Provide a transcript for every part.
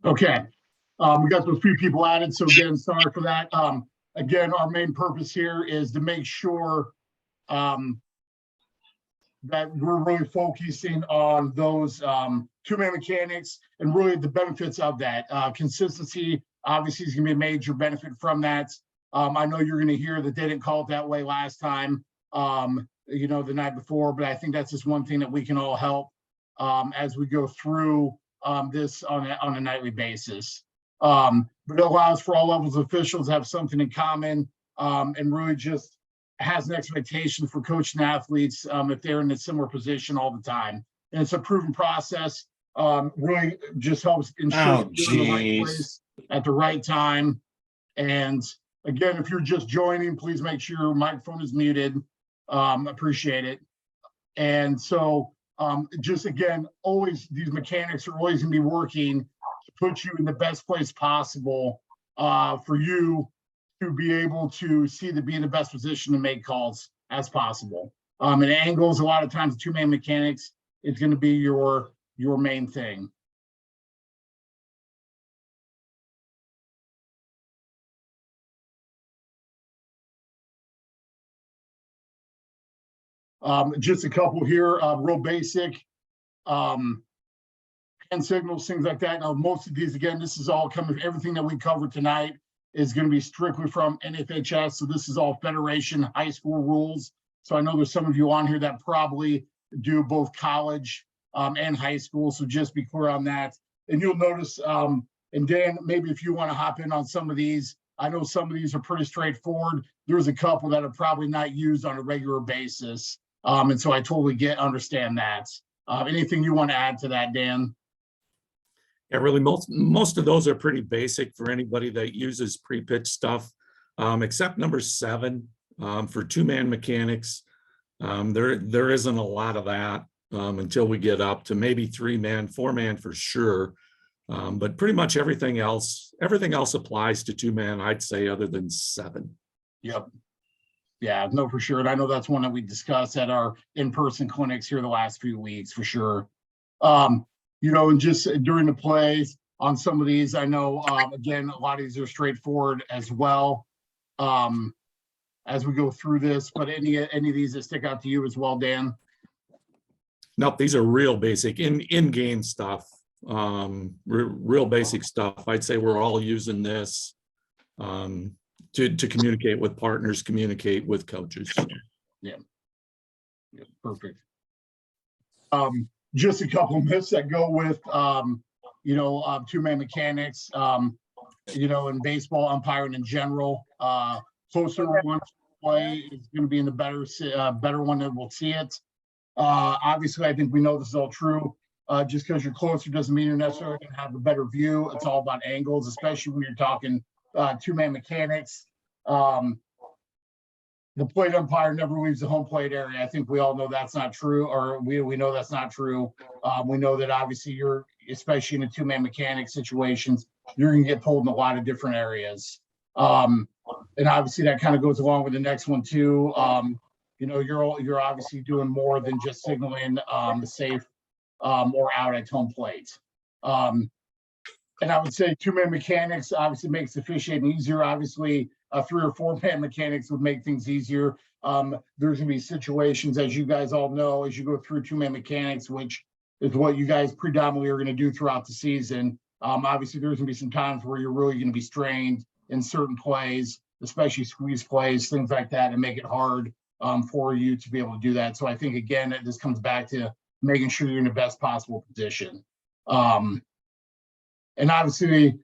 Okay. We got those few people added, so again, sorry for that. Again, our main purpose here is to make sure that we're really focusing on those two-man mechanics and really the benefits of that. Consistency obviously is going to be a major benefit from that. I know you're going to hear that they didn't call it that way last time, the night before, but I think that's just one thing that we can all help as we go through this on a nightly basis. But it allows for all levels of officials to have something in common and really just has an expectation for coaching athletes if they're in a similar position all the time. And it's a proven process. Really just helps ensure you're in the right place at the right time. And again, if you're just joining, please make sure your microphone is muted. Appreciate it. And so just again, always these mechanics are always going to be working to put you in the best place possible for you to be able to be in the best position to make calls as possible. And angles, a lot of times, two-man mechanics is going to be your main thing. Just a couple here, real basic. Hand signals, things like that. Now, most of these, again, this is all coming, everything that we covered tonight is going to be strictly from NFHS. So this is all Federation high school rules. So I know there's some of you on here that probably do both college and high school. So just be clear on that. And you'll notice, and Dan, maybe if you want to hop in on some of these, I know some of these are pretty straightforward. There's a couple that are probably not used on a regular basis. And so I totally understand that. Anything you want to add to that, Dan? Yeah, really, most of those are pretty basic for anybody that uses pre-pitch stuff, except number 7 for two-man mechanics. There isn't a lot of that until we get up to maybe 3-man, 4-man for sure. But pretty much everything else applies to 2-man, I'd say, other than 7. Yep. Yeah, no, for sure. And I know that's one that we discussed at our in-person clinics here the last few weeks, for sure. And just during the plays on some of these, I know, again, a lot of these are straightforward as well as we go through this, but any of these that stick out to you as well, Dan? Nope, these are real basic in-game stuff, real basic stuff. I'd say we're all using this to communicate with partners, communicate with coaches. Yeah, perfect. Just a couple myths that go with, two-man mechanics, in baseball, umpiring in general. Closer one to play is going to be in the better one that will see it. Obviously, I think we know this is all true. Just because you're closer doesn't mean you're necessarily going to have a better view. It's all about angles, especially when you're talking two-man mechanics. The plate umpire never leaves the home plate area. I think we all know that's not true, or we know that's not true. We know that obviously especially in a two-man mechanic situations, you're going to get pulled in a lot of different areas. And obviously that kind of goes along with the next one too. You're obviously doing more than just signaling the safe or out at home plate. And I would say two-man mechanics obviously makes officiating easier. Obviously, 3 or 4-man mechanics would make things easier. There's going to be situations, as you guys all know, as you go through two-man mechanics, which is what you guys predominantly are going to do throughout the season. Obviously, there's going to be some times where you're really going to be strained in certain plays, especially squeeze plays, things like that, and make it hard for you to be able to do that. So I think, again, this comes back to making sure you're in the best possible position. And obviously,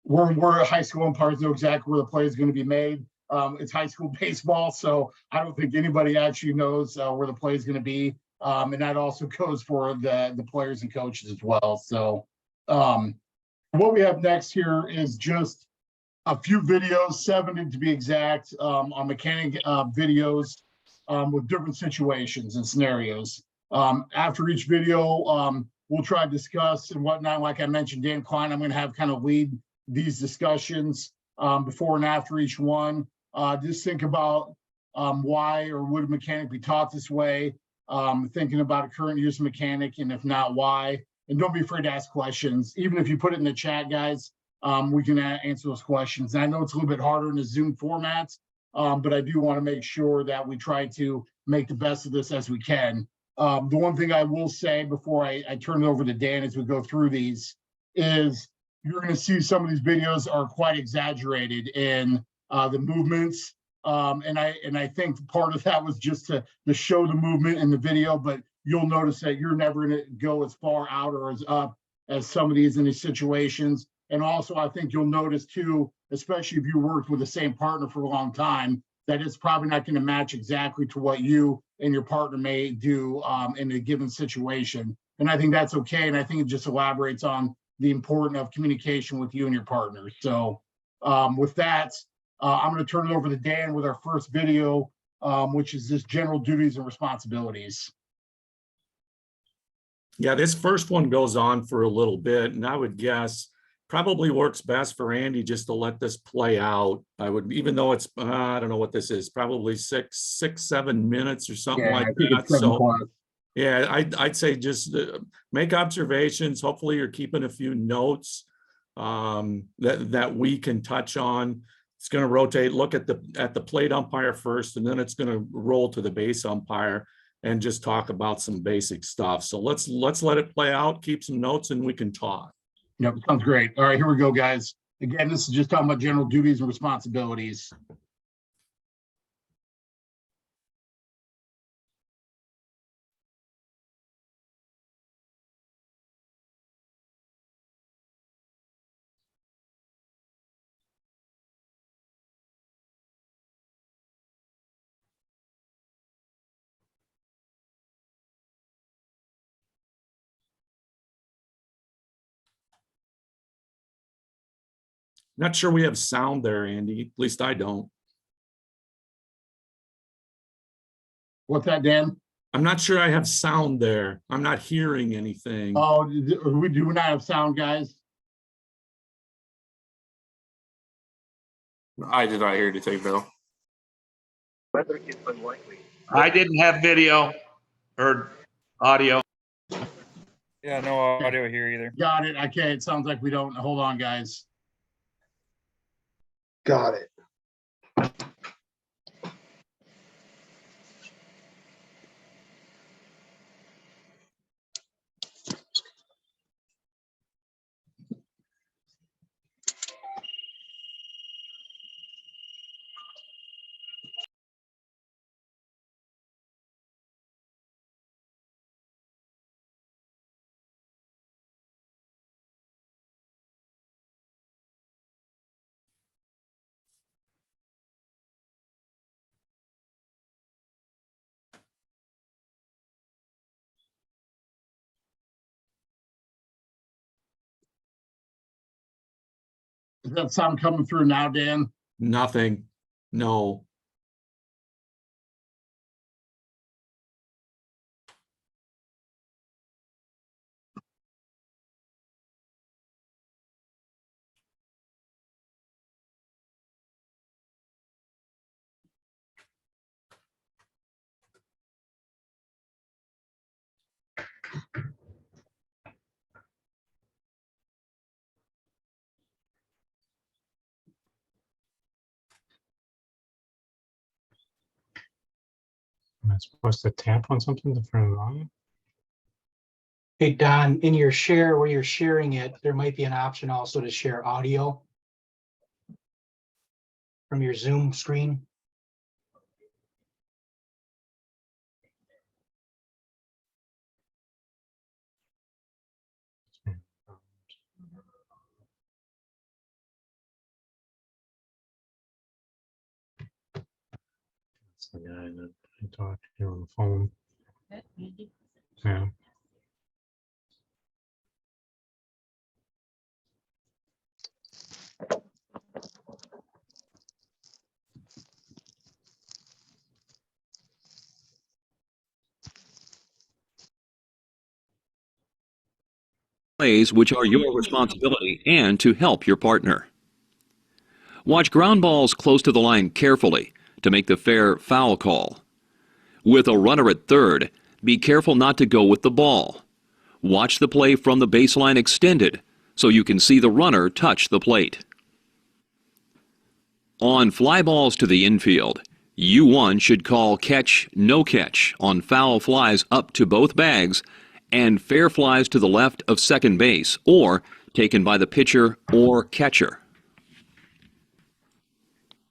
we're high school umpires, know exactly where the play is going to be made. It's high school baseball, so I don't think anybody actually knows where the play is going to be. And that also goes for the players and coaches as well. So what we have next here is just a few videos, 7 to be exact, on mechanic videos with different situations and scenarios. After each video, we'll try to discuss and whatnot. Like I mentioned, Dan Klein, I'm going to have kind of lead these discussions before and after each one. just think about why or would a mechanic be taught this way, thinking about a current use mechanic, and if not, why. And don't be afraid to ask questions. Even if you put it in the chat, guys, we can answer those questions. And I know it's a little bit harder in the Zoom format, but I do want to make sure that we try to make the best of this as we can. The one thing I will say before I turn it over to Dan as we go through these is you're going to see some of these videos are quite exaggerated in the movements. And I think part of that was just to show the movement in the video, but you'll notice that you're never going to go as far out or as up as some of these in these situations. And also, I think you'll notice too, especially if you worked with the same partner for a long time, that it's probably not going to match exactly to what you and your partner may do in a given situation. And I think that's okay. And I think it just elaborates on the importance of communication with you and your partner. So with that, I'm going to turn it over to Dan with our first video, which is this general duties and responsibilities. Yeah, this first one goes on for a little bit, and I would guess probably works best for Andy just to let this play out. I would, even though it's, I don't know what this is, probably 7 minutes or something like that. So yeah, I'd say just make observations. Hopefully you're keeping a few notes that we can touch on. It's going to rotate, look at the plate umpire first, and then it's going to roll to the base umpire and just talk about some basic stuff. So let's let it play out, keep some notes, and we can talk. Yep, sounds great. All right, here we go, guys. Again, this is just talking about general duties and responsibilities. Not sure we have sound there, Andy. At least I don't. What's that, Dan? I'm not sure I have sound there. I'm not hearing anything. Oh, we do not have sound, guys. I did not hear anything, Bill. I didn't have video or audio. Yeah, no audio here either. Got it. Okay, it sounds like we don't. Hold on, guys. Got it. Is that sound coming through now, Dan? Nothing. No. Am I supposed to tap on something to turn it on? Hey, Don, in your share, where you're sharing it, there might be an option also to share audio from your Zoom screen. That's the guy that I talked to on the phone. Yeah. Ways which are your responsibility and to help your partner. Watch ground balls close to the line carefully to make the fair foul call. With a runner at third, be careful not to go with the ball. Watch the play from the baseline extended so you can see the runner touch the plate. On fly balls to the infield, U1 should call catch, no catch on foul flies up to both bags and fair flies to the left of second base or taken by the pitcher or catcher.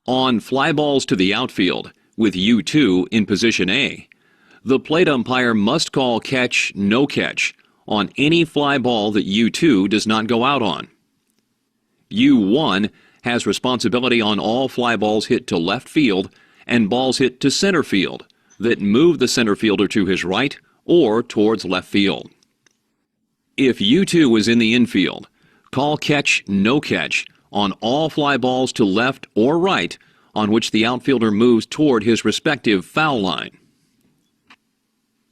On fly balls to the outfield, with U2 in position A, the plate umpire must call catch, no catch on any fly ball that U2 does not go out on. U1 has responsibility on all fly balls hit to left field and balls hit to center field that move the center fielder to his right or towards left field. If U2 is in the infield, call catch, no catch on all fly balls to left or right on which the outfielder moves toward his respective foul line.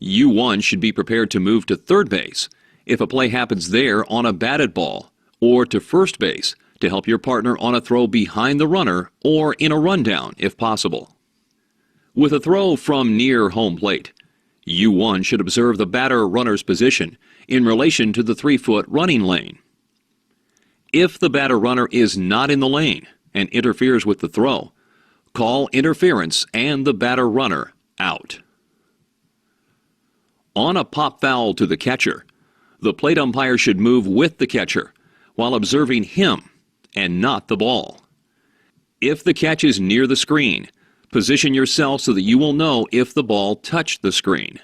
U1 should be prepared to move to third base if a play happens there on a batted ball, or to first base to help your partner on a throw behind the runner or in a rundown if possible. With a throw from near home plate, U1 should observe the batter-runner's position in relation to the 3-foot running lane. If the batter-runner is not in the lane and interferes with the throw, call interference and the batter-runner out. On a pop foul to the catcher, the plate umpire should move with the catcher while observing him and not the ball. If the catch is near the screen, position yourself so that you will know if the ball touched the screen.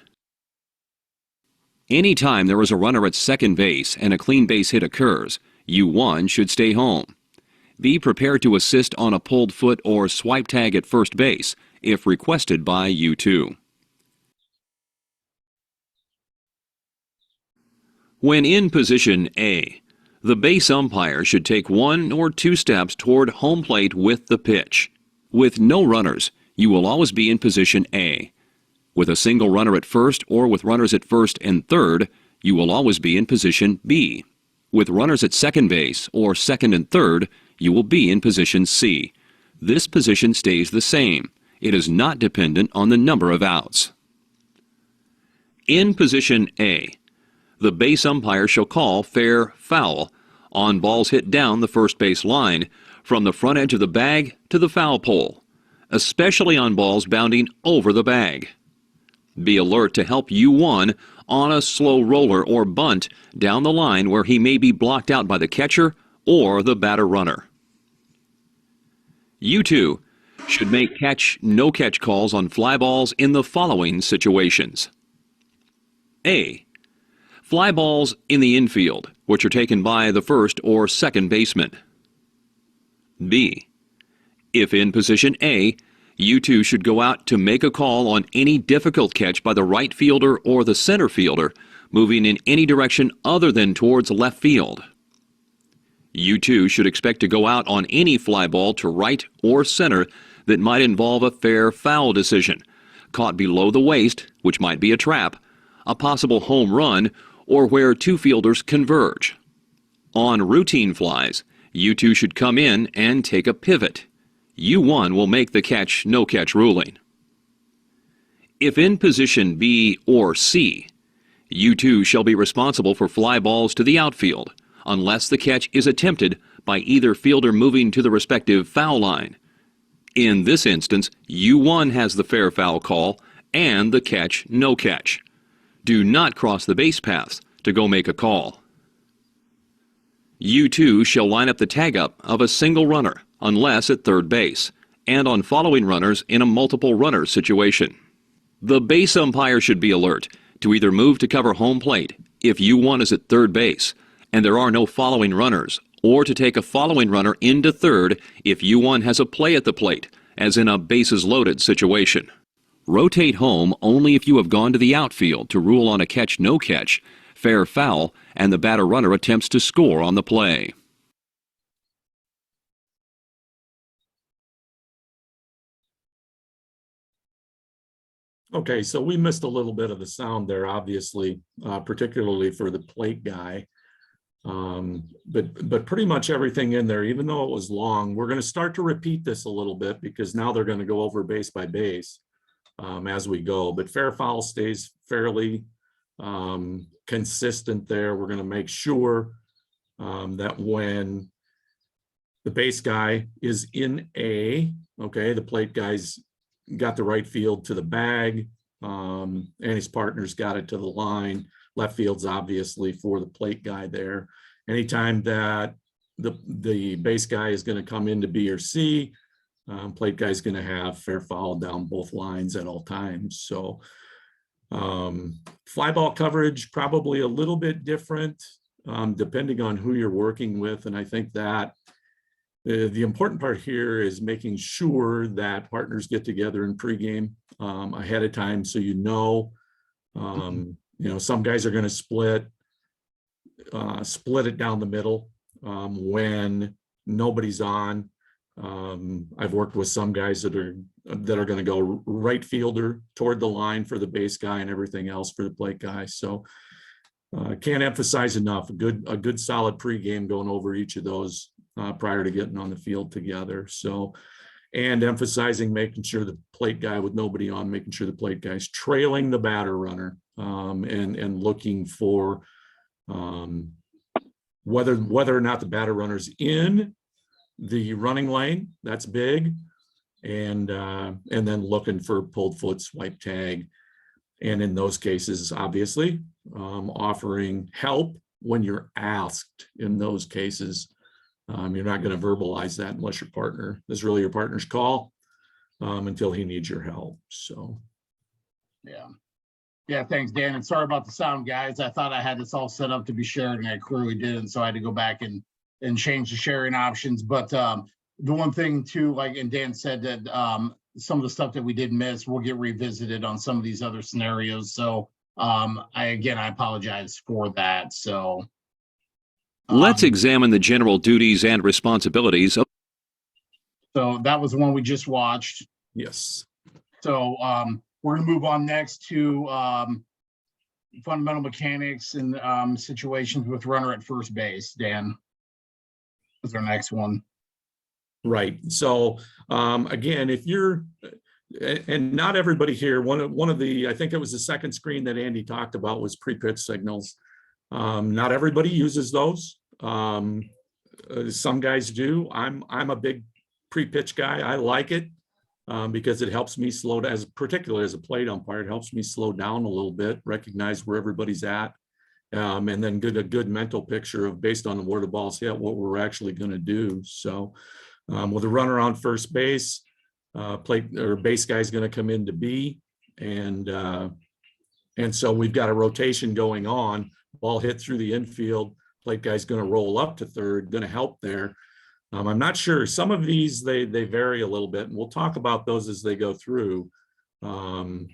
Anytime there is a runner at second base and a clean base hit occurs, U1 should stay home. Be prepared to assist on a pulled foot or swipe tag at first base if requested by U2. When in position A, the base umpire should take 1 or 2 steps toward home plate with the pitch. With no runners, you will always be in position A. With a single runner at first or with runners at first and third, you will always be in position B. With runners at second base or second and third, you will be in position C. This position stays the same. It is not dependent on the number of outs. In position A, the base umpire shall call fair foul on balls hit down the first base line from the front edge of the bag to the foul pole, especially on balls bounding over the bag. Be alert to help U1 on a slow roller or bunt down the line where he may be blocked out by the catcher or the batter-runner. U2 should make catch, no catch calls on fly balls in the following situations. A. Fly balls in the infield, which are taken by the first or second baseman. B. If in position A, U2 should go out to make a call on any difficult catch by the right fielder or the center fielder moving in any direction other than towards left field. U2 should expect to go out on any fly ball to right or center that might involve a fair foul decision, caught below the waist, which might be a trap, a possible home run, or where 2 fielders converge. On routine flies, U2 should come in and take a pivot. U1 will make the catch, no catch ruling. If in position B or C, U2 shall be responsible for fly balls to the outfield unless the catch is attempted by either fielder moving to the respective foul line. In this instance, U1 has the fair foul call and the catch, no catch. Do not cross the base paths to go make a call. U2 shall line up the tag-up of a single runner unless at third base, and on following runners in a multiple runner situation. The base umpire should be alert to either move to cover home plate if U1 is at third base and there are no following runners, or to take a following runner into third if U1 has a play at the plate, as in a bases loaded situation. Rotate home only if you have gone to the outfield to rule on a catch, no catch, fair foul, and the batter-runner attempts to score on the play. Okay, so we missed a little bit of the sound there, obviously, particularly for the plate guy. But pretty much everything in there, even though it was long, we're going to start to repeat this a little bit because now they're going to go over base by base as we go. But fair foul stays fairly consistent there. We're going to make sure that when the base guy is in A, okay, the plate guy's got the right field to the bag, and his partner's got it to the line. Left field's obviously for the plate guy there. Anytime that the base guy is going to come into B or C, plate guy's going to have fair foul down both lines at all times. So fly ball coverage, probably a little bit different depending on who you're working with. And I think that the important part here is making sure that partners get together in pregame ahead of time. So, some guys are going to split it down the middle when nobody's on. I've worked with some guys that are going to go right fielder toward the line for the base guy and everything else for the plate guy. So can't emphasize enough, a good solid pregame going over each of those prior to getting on the field together. So, and emphasizing making sure the plate guy with nobody on, making sure the plate guy's trailing the batter runner and looking for whether or not the batter runner's in the running lane. That's big. And then looking for pulled foot, swipe tag. And in those cases, obviously, offering help when you're asked in those cases. You're not going to verbalize that unless your partner is really your partner's call until he needs your help. So, yeah, thanks, Dan. And sorry about the sound, guys. I thought I had this all set up to be shared, and I clearly didn't. So I had to go back and change the sharing options. But the one thing too, like, and Dan said that some of the stuff that we did miss will get revisited on some of these other scenarios. So I apologize for that. So. Let's examine the general duties and responsibilities of. So that was the one we just watched. yes. So we're going to move on next to fundamental mechanics and situations with runner at first base. Dan is our next one. Right. So again, if you're, and not everybody here, one of the, I think it was the second screen that Andy talked about was pre-pitch signals. Not everybody uses those. Some guys do. I'm a big pre-pitch guy. I like it because it helps me slow down, particularly as a plate umpire. It helps me slow down a little bit, recognize where everybody's at, and then get a good mental picture of, based on where the ball's hit, what we're actually going to do. So with a runner on first base, plate or base guy's going to come into B, and so we've got a rotation going on. Ball hit through the infield, plate guy's going to roll up to third, going to help there. I'm not sure. Some of these, they vary a little bit, and we'll talk about those as they go through. But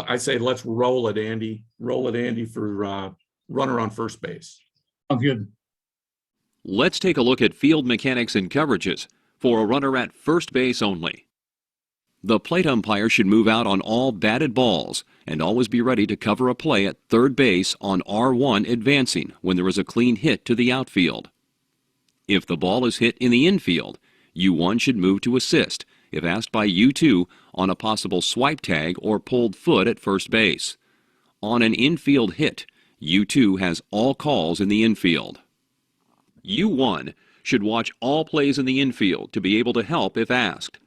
I say let's roll it, Andy. Roll it, Andy, for runner on first base. Oh, good. Let's take a look at field mechanics and coverages for a runner at first base only. The plate umpire should move out on all batted balls and always be ready to cover a play at third base on R1 advancing when there is a clean hit to the outfield. If the ball is hit in the infield, U1 should move to assist if asked by U2 on a possible swipe tag or pulled foot at first base. On an infield hit, U2 has all calls in the infield. U1 should watch all plays in the infield to be able to help if asked.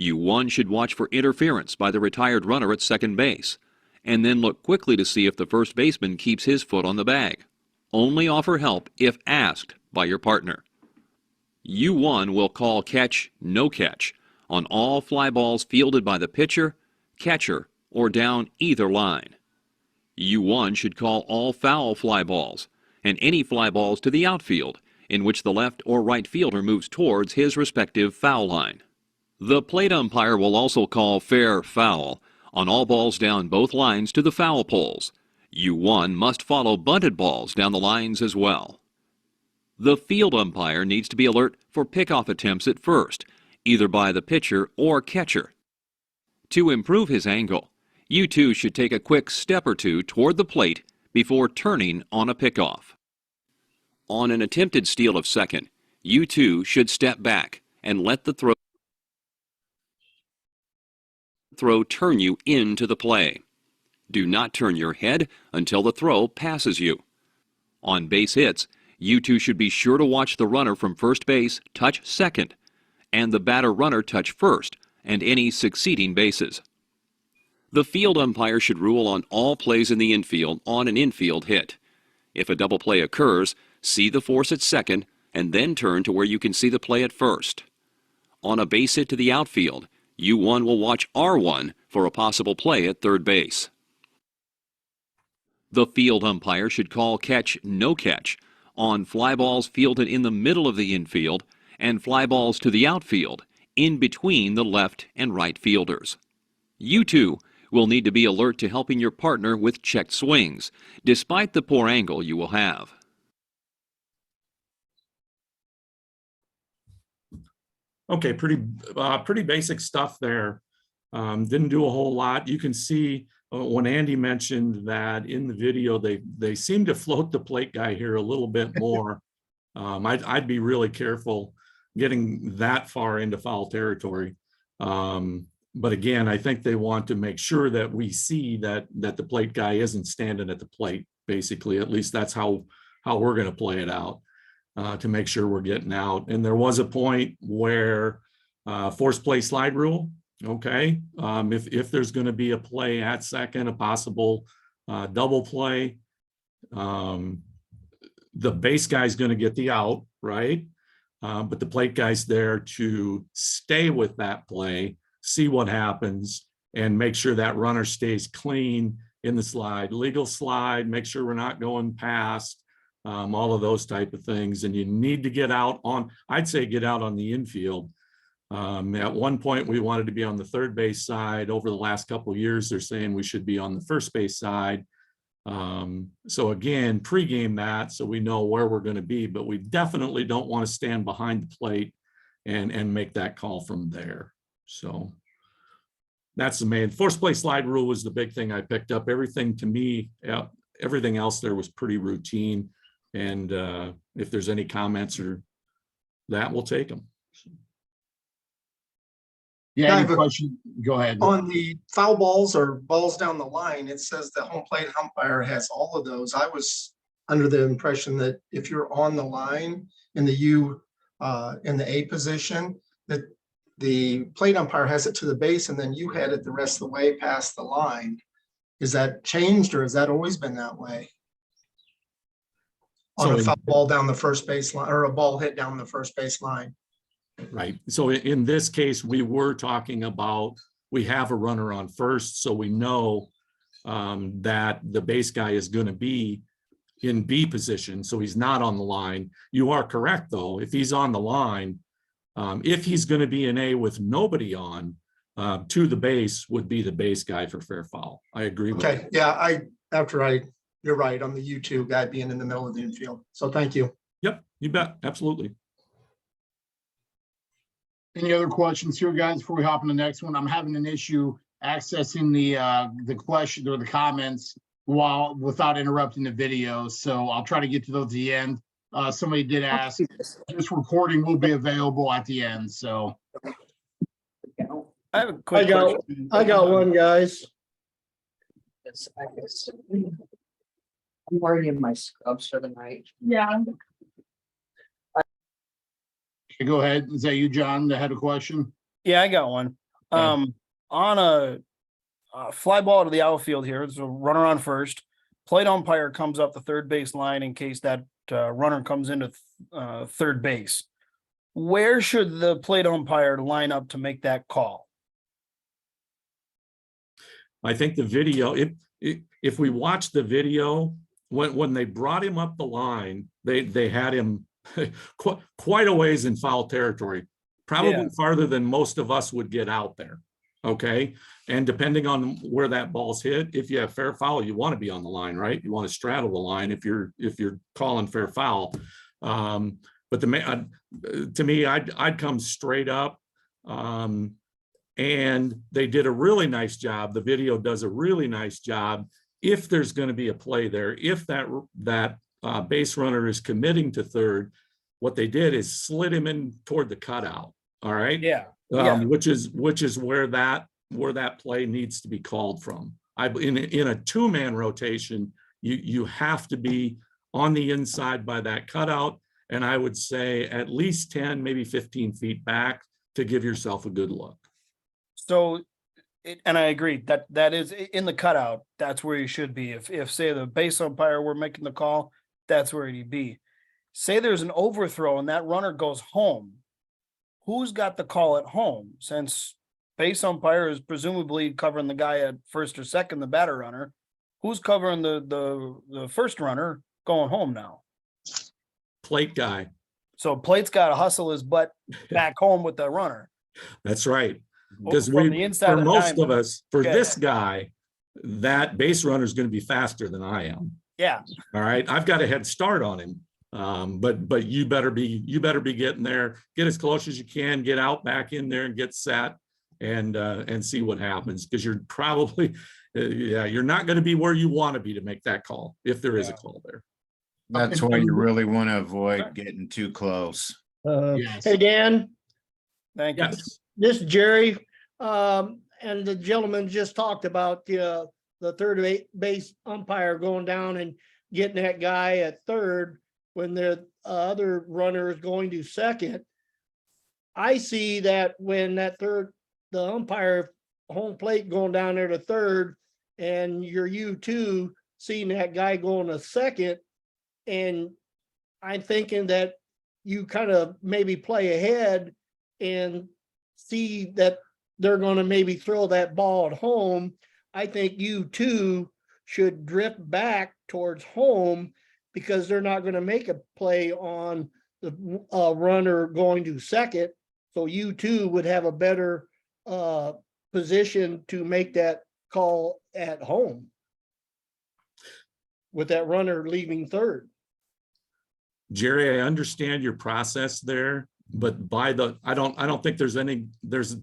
U1 should watch for interference by the retired runner at second base, and then look quickly to see if the first baseman keeps his foot on the bag. Only offer help if asked by your partner. U1 will call catch, no catch on all fly balls fielded by the pitcher, catcher, or down either line. U1 should call all foul fly balls and any fly balls to the outfield in which the left or right fielder moves towards his respective foul line. The plate umpire will also call fair foul on all balls down both lines to the foul poles. U1 must follow bunted balls down the lines as well. The field umpire needs to be alert for pickoff attempts at first, either by the pitcher or catcher. To improve his angle, U2 should take a quick step or two toward the plate before turning on a pickoff. On an attempted steal of second, you two should step back and let the throw turn you into the play. Do not turn your head until the throw passes you. On base hits, you two should be sure to watch the runner from first base touch second, and the batter runner touch first, and any succeeding bases. The field umpire should rule on all plays in the infield on an infield hit. If a double play occurs, see the force at second, and then turn to where you can see the play at first. On a base hit to the outfield, U1 will watch R1 for a possible play at third base. The field umpire should call catch no catch on fly balls fielded in the middle of the infield and fly balls to the outfield in between the left and right fielders. You two will need to be alert to helping your partner with checked swings, despite the poor angle you will have. Okay, pretty basic stuff there. Didn't do a whole lot. You can see when Andy mentioned that in the video, they seem to float the plate guy here a little bit more. I'd be really careful getting that far into foul territory. But again, I think they want to make sure that we see that the plate guy isn't standing at the plate, basically. At least that's how we're going to play it out, to make sure we're getting out. And there was a point where forced play slide rule, okay, if there's going to be a play at second, a possible double play, the base guy's going to get the out, right? But the plate guy's there to stay with that play, see what happens, and make sure that runner stays clean in the slide, legal slide, make sure we're not going past, all of those type of things. And you need to get out on, I'd say get out on the infield. At one point, we wanted to be on the third base side. Over the last couple of years, they're saying we should be on the first base side. So again, pregame that so we know where we're going to be, but we definitely don't want to stand behind the plate and make that call from there. So that's the main. Forced play slide rule was the big thing I picked up. Everything to me, everything else there was pretty routine. And if there's any comments or that, we'll take them. Yeah, I any have a- question? Go ahead. On the foul balls or balls down the line, it says the home plate umpire has all of those. I was under the impression that if you're on the line in the in the A position, that the plate umpire has it to the base and then you had it the rest of the way past the line. Is that changed or has that always been that way? On a foul ball down the first base line or a ball hit down the first base line. Right. So in this case, we were talking about, we have a runner on first, so we know that the base guy is going to be in B position, so he's not on the line. You are correct, though. If he's on the line, if he's going to be in A with nobody on, to the base would be the base guy for fair foul. I agree with Okay, you. yeah, you're right on the U2 guy being in the middle of the infield. So thank you. Yep, you bet. Absolutely. Any other questions here, guys, before we hop on the next one? I'm having an issue accessing the question or the comments without interrupting the video. So I'll try to get to those at the end. Somebody did ask, this recording will be available at the end. So I have a quick question. I got one, guys. I'm already in my scrubs for the night. Yeah. okay, go ahead. Is that you, John, that had a question? Yeah, I got one. Okay. On a fly ball to the outfield here, there's a runner on first. Plate umpire comes up the third base line in case that runner comes into third base. Where should the plate umpire line up to make that call? I think the video, if we watch the video, when they brought him up the line, they had him quite a ways in foul territory, probably farther than most of us would get out there. Okay. And depending on where that ball's hit, if you have fair foul, you want to be on the line, right? You want to straddle the line if you're calling fair foul. But to me, I'd come straight up. And they did a really nice job. The video does a really nice job. If there's going to be a play there, if that base runner is committing to third, what they did is slid him in toward the cutout. All right. Yeah. Yeah. Which is where that play needs to be called from. In a two-man rotation, you have to be on the inside by that cutout, and I would say at least 10, maybe 15 feet back to give yourself a good look. So, and I agree that is in the cutout. That's where you should be. If say the base umpire were making the call, that's where he'd be. Say there's an overthrow and that runner goes home. Who's got the call at home? Since base umpire is presumably covering the guy at first or second, the batter runner. Who's covering the first runner going home now? Plate guy. So plate's got to hustle his butt back home with the runner. That's right. Because From the inside for of the most of diamond. us, for Go this ahead. guy, that base runner is going to be faster than I am. Yeah. All right. I've got a head start on him. But you better be getting there, get as close as you can, get out back in there and get set and see what happens. Because you're probably, you're not going to be where you want to be to make that call if there is a call there. That's why you really want to avoid getting too close. Yes. Hey, Dan, Thank you. Yes. this is Jerry. And the gentleman just talked about the third base umpire going down and getting that guy at third when the other runner is going to second. I see that when the umpire home plate going down there to third and you're U2 seeing that guy going to second, and I'm thinking that you kind of maybe play ahead and see that they're going to maybe throw that ball at home. I think U2 should drift back towards home because they're not going to make a play on the runner going to second. So U2 would have a better position to make that call at home with that runner leaving third. Jerry, I understand your process there, but I don't think there's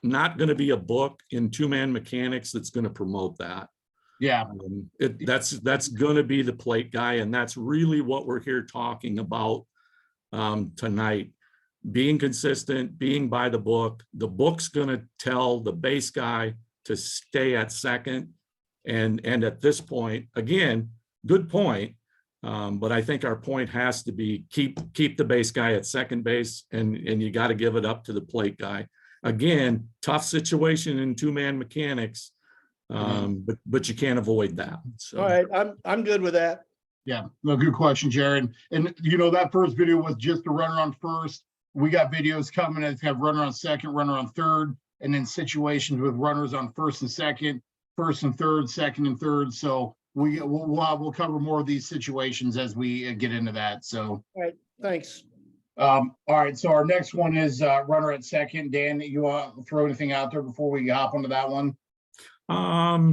not going to be a book in two-man mechanics that's going to promote that. Yeah. That's going to be the plate guy, and that's really what we're here talking about tonight. Being consistent, being by the book. The book's going to tell the base guy to stay at second, and at this point, again, good point. But I think our point has to be keep the base guy at second base, and you got to give it up to the plate guy. Again, tough situation in two-man mechanics, but you can't avoid that. So. All right, I'm good with that. Yeah, no, good question, Jared. And you know, that first video was just a runner on first. We got videos coming that have runner on second, runner on third, and then situations with runners on first and second, first and third, second and third. So we'll cover more of these situations as we get into that. So All right, thanks. all right, so our next one is runner at second. Dan, you want to throw anything out there before we hop onto that one? I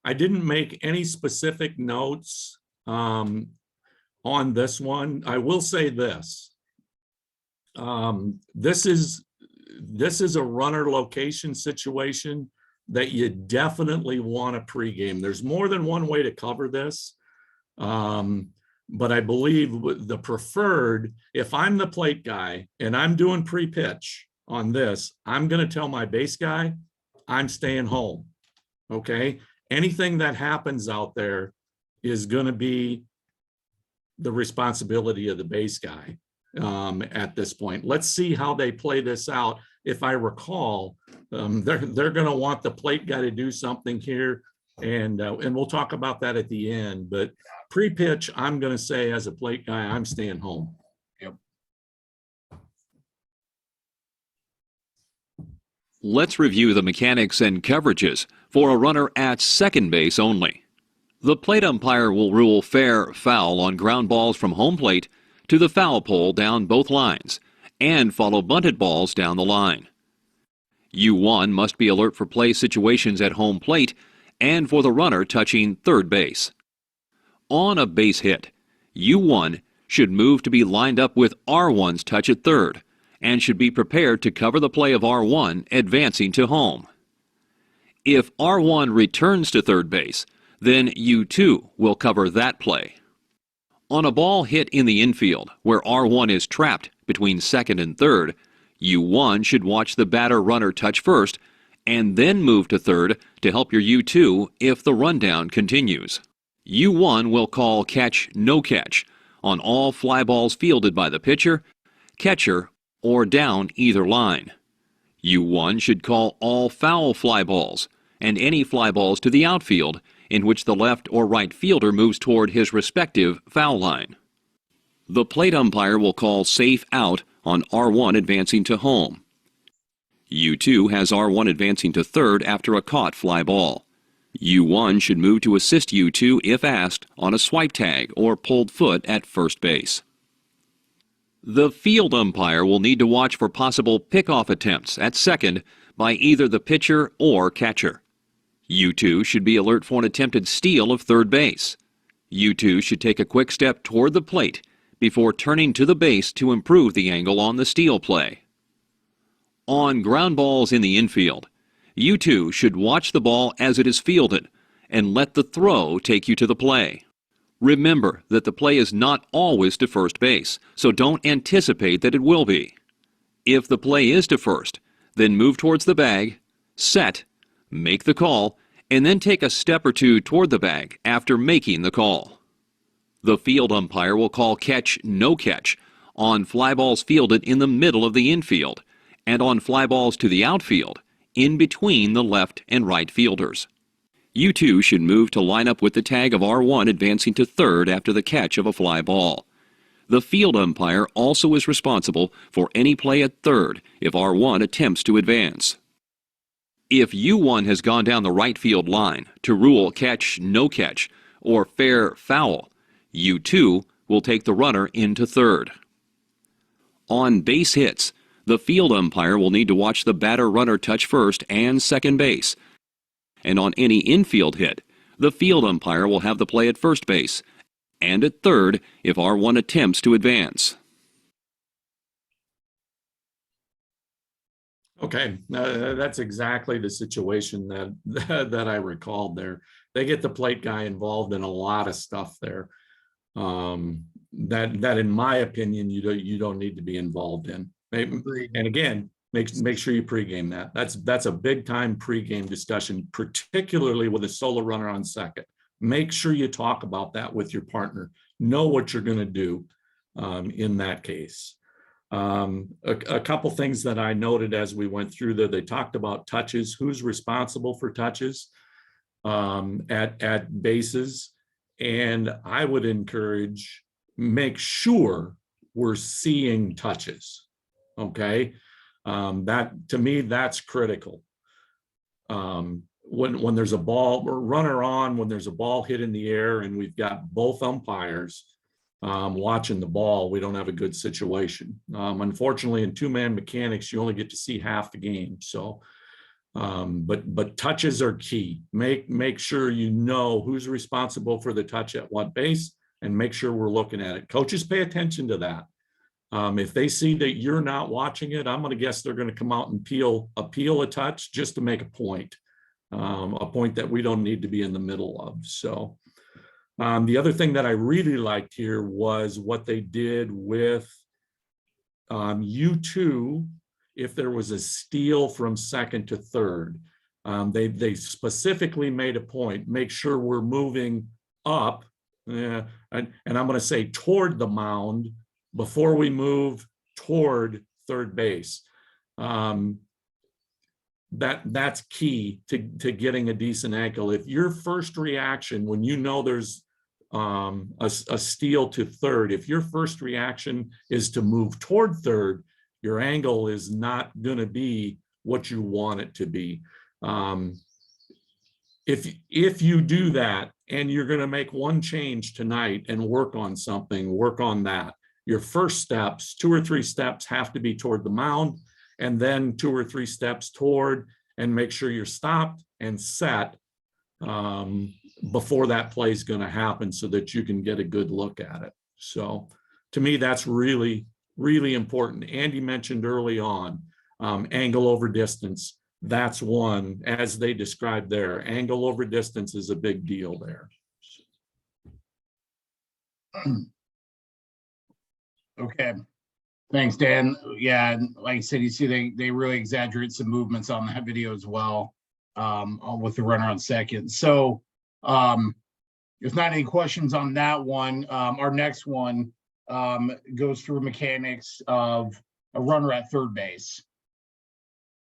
didn't make any specific notes on this one. I will say this. This is a runner location situation that you definitely want to pregame. There's more than one way to cover this. But I believe the preferred, if I'm the plate guy and I'm doing pre-pitch on this, I'm going to tell my base guy, I'm staying home. Okay. Anything that happens out there is going to be the responsibility of the base guy at this point. Let's see how they play this out. If I recall, they're going to want the plate guy to do something here, and we'll talk about that at the end. But pre-pitch, I'm going to say as a plate guy, I'm staying home. Yep. Let's review the mechanics and coverages for a runner at second base only. The plate umpire will rule fair, foul on ground balls from home plate to the foul pole down both lines and follow bunted balls down the line. U1 must be alert for play situations at home plate and for the runner touching third base. On a base hit, U1 should move to be lined up with R1's touch at third and should be prepared to cover the play of R1 advancing to home. If R1 returns to third base, then U2 will cover that play. On a ball hit in the infield where R1 is trapped between second and third, U1 should watch the batter runner touch first and then move to third to help your U2 if the rundown continues. U1 will call catch, no catch on all fly balls fielded by the pitcher, catcher, or down either line. U1 should call all foul fly balls and any fly balls to the outfield in which the left or right fielder moves toward his respective foul line. The plate umpire will call safe out on R1 advancing to home. U2 has R1 advancing to third after a caught fly ball. U1 should move to assist U2 if asked on a swipe tag or pulled foot at first base. The field umpire will need to watch for possible pickoff attempts at second by either the pitcher or catcher. U2 should be alert for an attempted steal of third base. U2 should take a quick step toward the plate before turning to the base to improve the angle on the steal play. On ground balls in the infield, U2 should watch the ball as it is fielded and let the throw take you to the play. Remember that the play is not always to first base, so don't anticipate that it will be. If the play is to first, then move towards the bag, set, make the call, and then take a step or two toward the bag after making the call. The field umpire will call catch, no catch on fly balls fielded in the middle of the infield and on fly balls to the outfield in between the left and right fielders. U2 should move to line up with the tag of R1 advancing to third after the catch of a fly ball. The field umpire also is responsible for any play at third if R1 attempts to advance. If U1 has gone down the right field line to rule catch, no catch, or fair foul, U2 will take the runner into third. On base hits, the field umpire will need to watch the batter-runner touch first and second base. And on any infield hit, the field umpire will have the play at first base and at third if R1 attempts to advance. Okay, that's exactly the situation that I recalled there. They get the plate guy involved in a lot of stuff there. That in my opinion, you don't need to be involved in. And again, make sure you pregame that. That's a big time pregame discussion, particularly with a solo runner on second. Make sure you talk about that with your partner. Know what you're going to do in that case. A couple things that I noted as we went through there, they talked about touches, who's responsible for touches at bases. And I would encourage, make sure we're seeing touches. Okay. That to me, that's critical. When there's a ball or runner on, when there's a ball hit in the air and we've got both umpires watching the ball, we don't have a good situation. Unfortunately, in two-man mechanics, you only get to see half the game. So, but touches are key. Make sure you know who's responsible for the touch at what base, and make sure we're looking at it. Coaches, pay attention to that. If they see that you're not watching it, I'm going to guess they're going to come out and appeal a touch just to make a point that we don't need to be in the middle of. So the other thing that I really liked here was what they did with U2. If there was a steal from second to third, they specifically made a point, make sure we're moving up, and I'm going to say toward the mound before we move toward third base. That's key to getting a decent angle. If your first reaction, when you know there's a steal to third, if your first reaction is to move toward third, your angle is not going to be what you want it to be. If you do that and you're going to make one change tonight and work on something, work on that. Your first steps, 2 or 3 steps, have to be toward the mound, and then 2 or 3 steps toward, and make sure you're stopped and set before that play is going to happen so that you can get a good look at it. So to me, that's really, really important. Andy mentioned early on, angle over distance. that's one, as they described there. Angle over distance is a big deal there. Okay. Thanks, Dan. Yeah, and like I said, you see they really exaggerate some movements on that video as well, with the runner on second. So if not any questions on that one, our next one goes through mechanics of a runner at third base.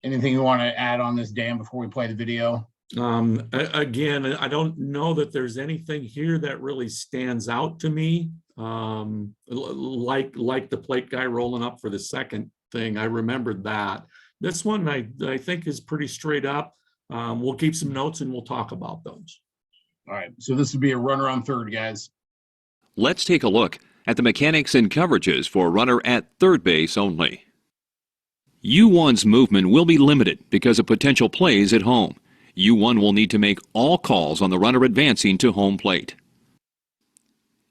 Anything you want to add on this, Dan, before we play the video? Again, I don't know that there's anything here that really stands out to me. Like the plate guy rolling up for the second thing, I remembered that. This one I think is pretty straight up. We'll keep some notes and we'll talk about those. All right, so this would be a runner on third, guys. Let's take a look at the mechanics and coverages for a runner at third base only. U1's movement will be limited because of potential plays at home. U1 will need to make all calls on the runner advancing to home plate.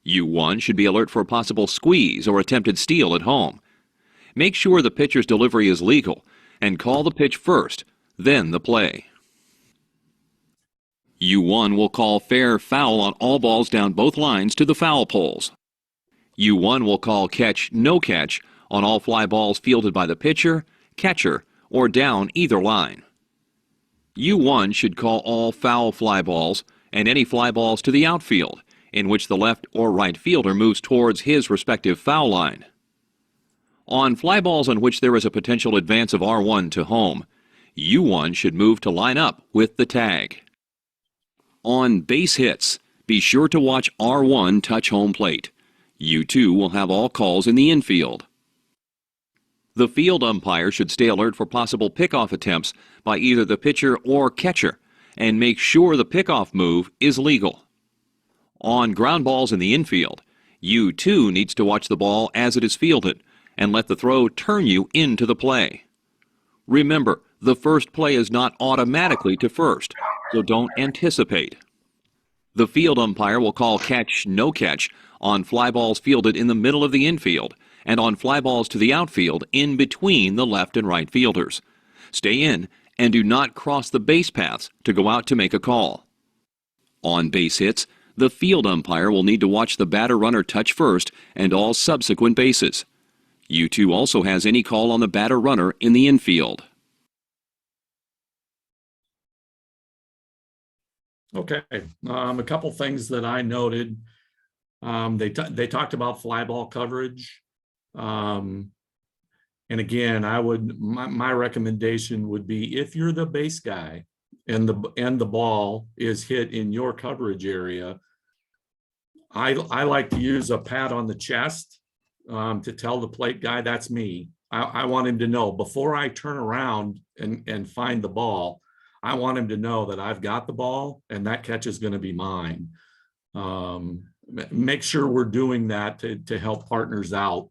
U1 should be alert for a possible squeeze or attempted steal at home. Make sure the pitcher's delivery is legal and call the pitch first, then the play. U1 will call fair foul on all balls down both lines to the foul poles. U1 will call catch no catch on all fly balls fielded by the pitcher, catcher, or down either line. U1 should call all foul fly balls and any fly balls to the outfield, in which the left or right fielder moves towards his respective foul line. On fly balls on which there is a potential advance of R1 to home, U1 should move to line up with the tag. On base hits, be sure to watch R1 touch home plate. U2 will have all calls in the infield. The field umpire should stay alert for possible pickoff attempts by either the pitcher or catcher and make sure the pickoff move is legal. On ground balls in the infield, U2 needs to watch the ball as it is fielded and let the throw turn you into the play. Remember, the first play is not automatically to first, so don't anticipate. The field umpire will call catch no catch on fly balls fielded in the middle of the infield and on fly balls to the outfield in between the left and right fielders. Stay in and do not cross the base paths to go out to make a call. On base hits, the field umpire will need to watch the batter-runner touch first and all subsequent bases. U2 also has any call on the batter-runner in the infield. Okay, a couple things that I noted. They talked about fly ball coverage. And again, my recommendation would be, if you're the base guy and the ball is hit in your coverage area, I like to use a pat on the chest to tell the plate guy that's me. I want him to know before I turn around and find the ball. I want him to know that I've got the ball and that catch is going to be mine. Make sure we're doing that to help partners out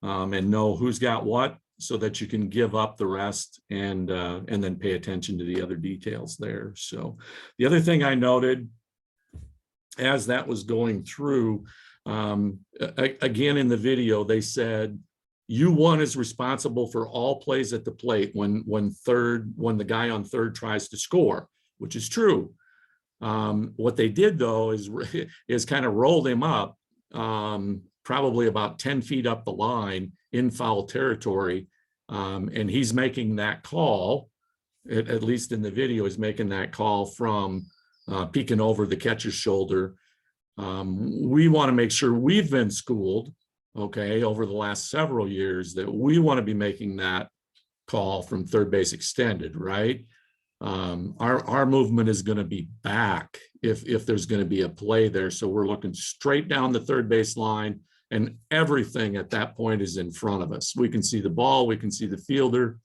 and know who's got what, so that you can give up the rest and then pay attention to the other details there. So the other thing I noted as that was going through, again in the video, they said U1 is responsible for all plays at the plate when the guy on third tries to score, which is true. What they did though is kind of rolled him up probably about 10 feet up the line in foul territory, and he's making that call, at least in the video, he's making that call from peeking over the catcher's shoulder. We want to make sure we've been schooled, okay, over the last several years, that we want to be making that call from third base extended, right? Our movement is going to be back if there's going to be a play there. So we're looking straight down the third base line, and everything at that point is in front of us. We can see the ball, we can see the fielder,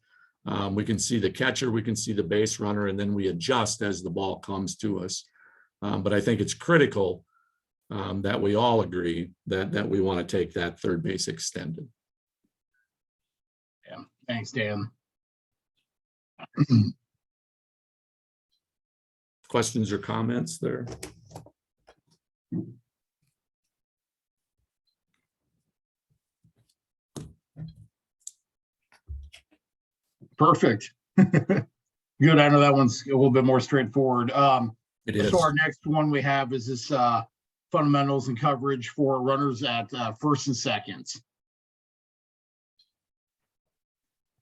we can see the catcher, we can see the base runner, and then we adjust as the ball comes to us. But I think it's critical that we all agree that we want to take that third base extended. Yeah, thanks, Dan. Questions or comments there? Perfect. Good. I know that one's a little bit more straightforward. It is. So our next one we have is this fundamentals and coverage for runners at first and seconds.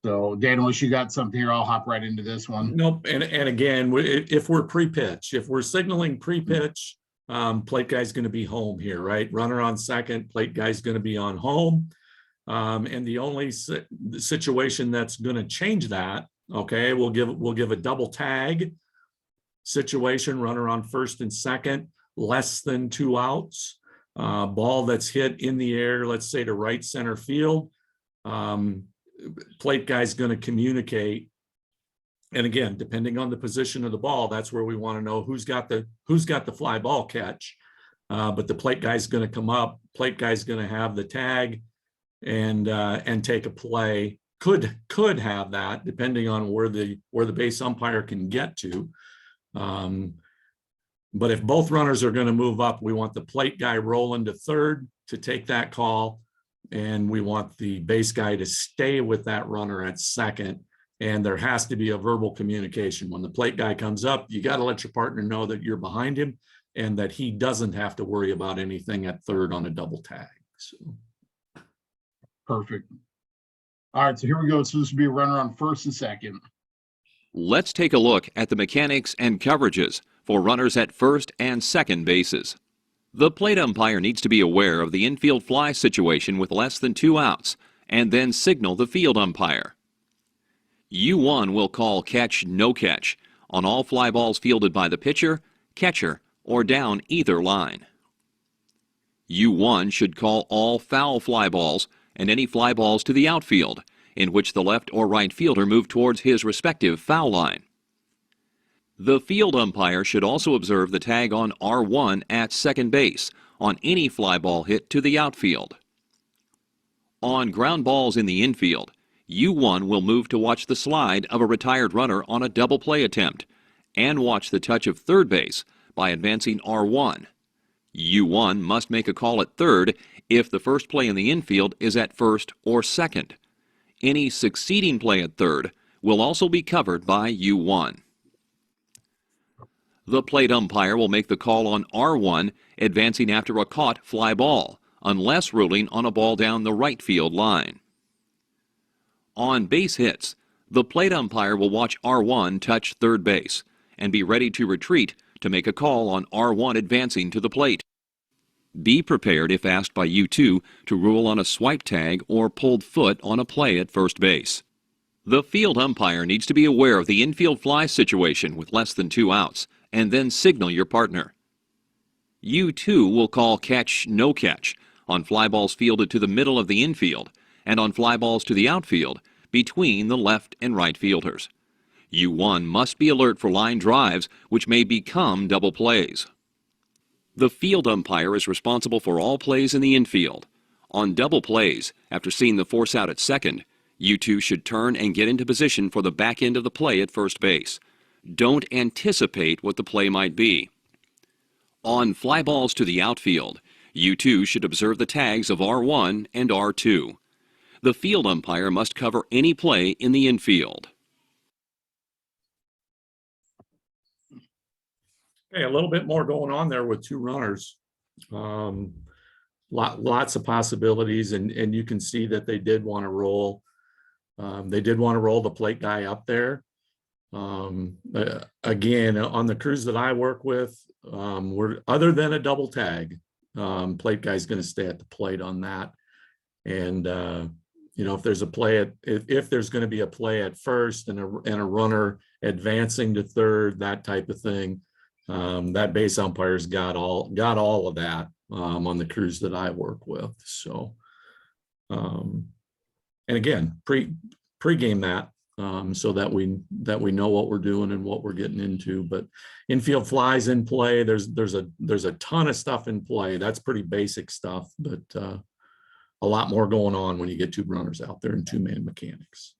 So Dan, unless you got something here, I'll hop right into this one. Nope. And again, if we're pre-pitch, if we're signaling pre-pitch, plate guy's going to be home here, right? Runner on second, plate guy's going to be on home. And the only situation that's going to change that, okay, we'll give a double tag situation, runner on first and second, less than 2 outs, ball that's hit in the air, let's say to right center field. Plate guy's going to communicate. And again, depending on the position of the ball, that's where we want to know who's got the fly ball catch. But the plate guy's going to come up, plate guy's going to have the tag and take a play. Could have that depending on where the base umpire can get to. But if both runners are going to move up, we want the plate guy rolling to third to take that call. And we want the base guy to stay with that runner at second. And there has to be a verbal communication. When the plate guy comes up, you got to let your partner know that you're behind him and that he doesn't have to worry about anything at third on a double tag. So. Perfect. All right, so here we go. So this would be a runner on first and second. Let's take a look at the mechanics and coverages for runners at first and second bases. The plate umpire needs to be aware of the infield fly situation with less than 2 outs and then signal the field umpire. U1 will call catch, no catch on all fly balls fielded by the pitcher, catcher, or down either line. U1 should call all foul fly balls and any fly balls to the outfield in which the left or right fielder move towards his respective foul line. The field umpire should also observe the tag on R1 at second base on any fly ball hit to the outfield. On ground balls in the infield, U1 will move to watch the slide of a retired runner on a double play attempt and watch the touch of third base by advancing R1. U1 must make a call at third if the first play in the infield is at first or second. Any succeeding play at third will also be covered by U1. The plate umpire will make the call on R1 advancing after a caught fly ball, unless ruling on a ball down the right field line. On base hits, the plate umpire will watch R1 touch third base and be ready to retreat to make a call on R1 advancing to the plate. Be prepared if asked by U2 to rule on a swipe tag or pulled foot on a play at first base. The field umpire needs to be aware of the infield fly situation with less than 2 outs and then signal your partner. U2 will call catch, no catch on fly balls fielded to the middle of the infield and on fly balls to the outfield between the left and right fielders. U1 must be alert for line drives which may become double plays. The field umpire is responsible for all plays in the infield. On double plays, after seeing the force out at second, U2 should turn and get into position for the back end of the play at first base. Don't anticipate what the play might be. On fly balls to the outfield, U2 should observe the tags of R1 and R2. The field umpire must cover any play in the infield. Okay, a little bit more going on there with 2 runners. Lots of possibilities, and you can see that they did want to roll. They did want to roll the plate guy up there. Again, on the crews that I work with, we're other than a double tag, plate guy's going to stay at the plate on that. And you know, if there's a play if there's going to be a play at first and a runner advancing to third, that type of thing, that base umpire's got all of that on the crews that I work with. So, and again, pre-game that. So that we know what we're doing and what we're getting into. But infield flies in play. There's a ton of stuff in play. That's pretty basic stuff, but a lot more going on when you get 2 runners out there and 2-man mechanics.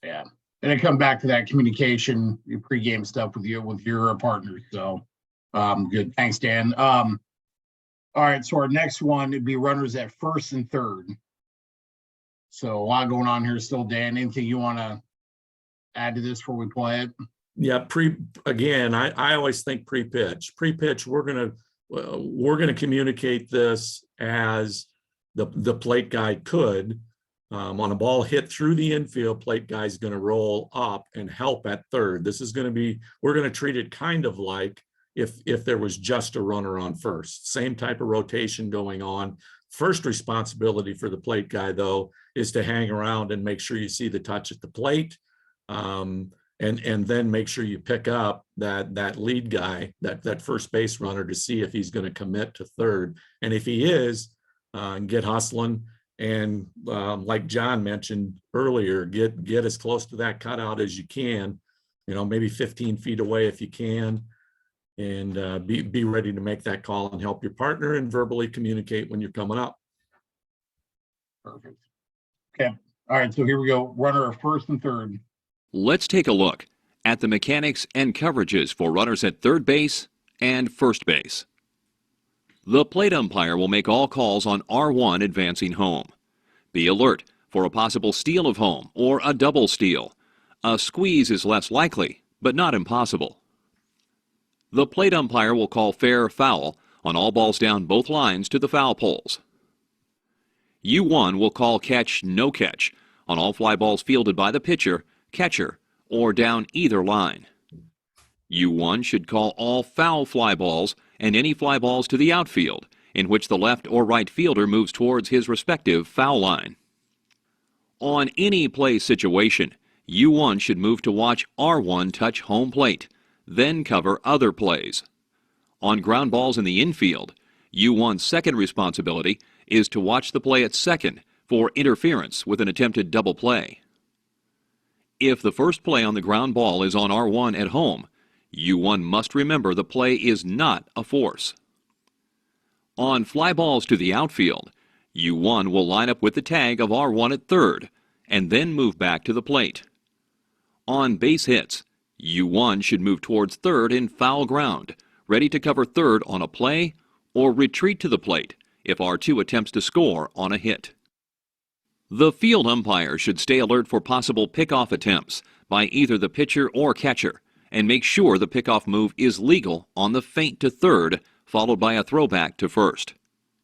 Yeah, and I come back to that communication, your pregame stuff with your partner. So good. Thanks, Dan. All right, so our next one would be runners at first and third. So a lot going on here still, Dan. Anything you want to add to this before we play it? Yeah, again, I always think pre-pitch. Pre-pitch, we're gonna communicate this as the plate guy could. On a ball hit through the infield, plate guy's gonna roll up and help at third. This is gonna be, we're gonna treat it kind of like if there was just a runner on first. Same type of rotation going on. First responsibility for the plate guy, though, is to hang around and make sure you see the touch at the plate. And then make sure you pick up that lead guy, that first base runner, to see if he's going to commit to third. And if he is, get hustling. And like John mentioned earlier, get as close to that cutout as you can, maybe 15 feet away if you can, and be ready to make that call and help your partner and verbally communicate when you're coming up. Perfect. Okay. All right. So here we go. Runner of first and third. Let's take a look at the mechanics and coverages for runners at third base and first base. The plate umpire will make all calls on R1 advancing home. Be alert for a possible steal of home or a double steal. A squeeze is less likely, but not impossible. The plate umpire will call fair foul on all balls down both lines to the foul poles. U1 will call catch no catch on all fly balls fielded by the pitcher, catcher, or down either line. U1 should call all foul fly balls and any fly balls to the outfield in which the left or right fielder moves towards his respective foul line. On any play situation, U1 should move to watch R1 touch home plate, then cover other plays. On ground balls in the infield, U1's second responsibility is to watch the play at second for interference with an attempted double play. If the first play on the ground ball is on R1 at home, U1 must remember the play is not a force. On fly balls to the outfield, U1 will line up with the tag of R1 at third and then move back to the plate. On base hits, U1 should move towards third in foul ground, ready to cover third on a play or retreat to the plate if R2 attempts to score on a hit. The field umpire should stay alert for possible pickoff attempts by either the pitcher or catcher and make sure the pickoff move is legal on the feint to third, followed by a throwback to first.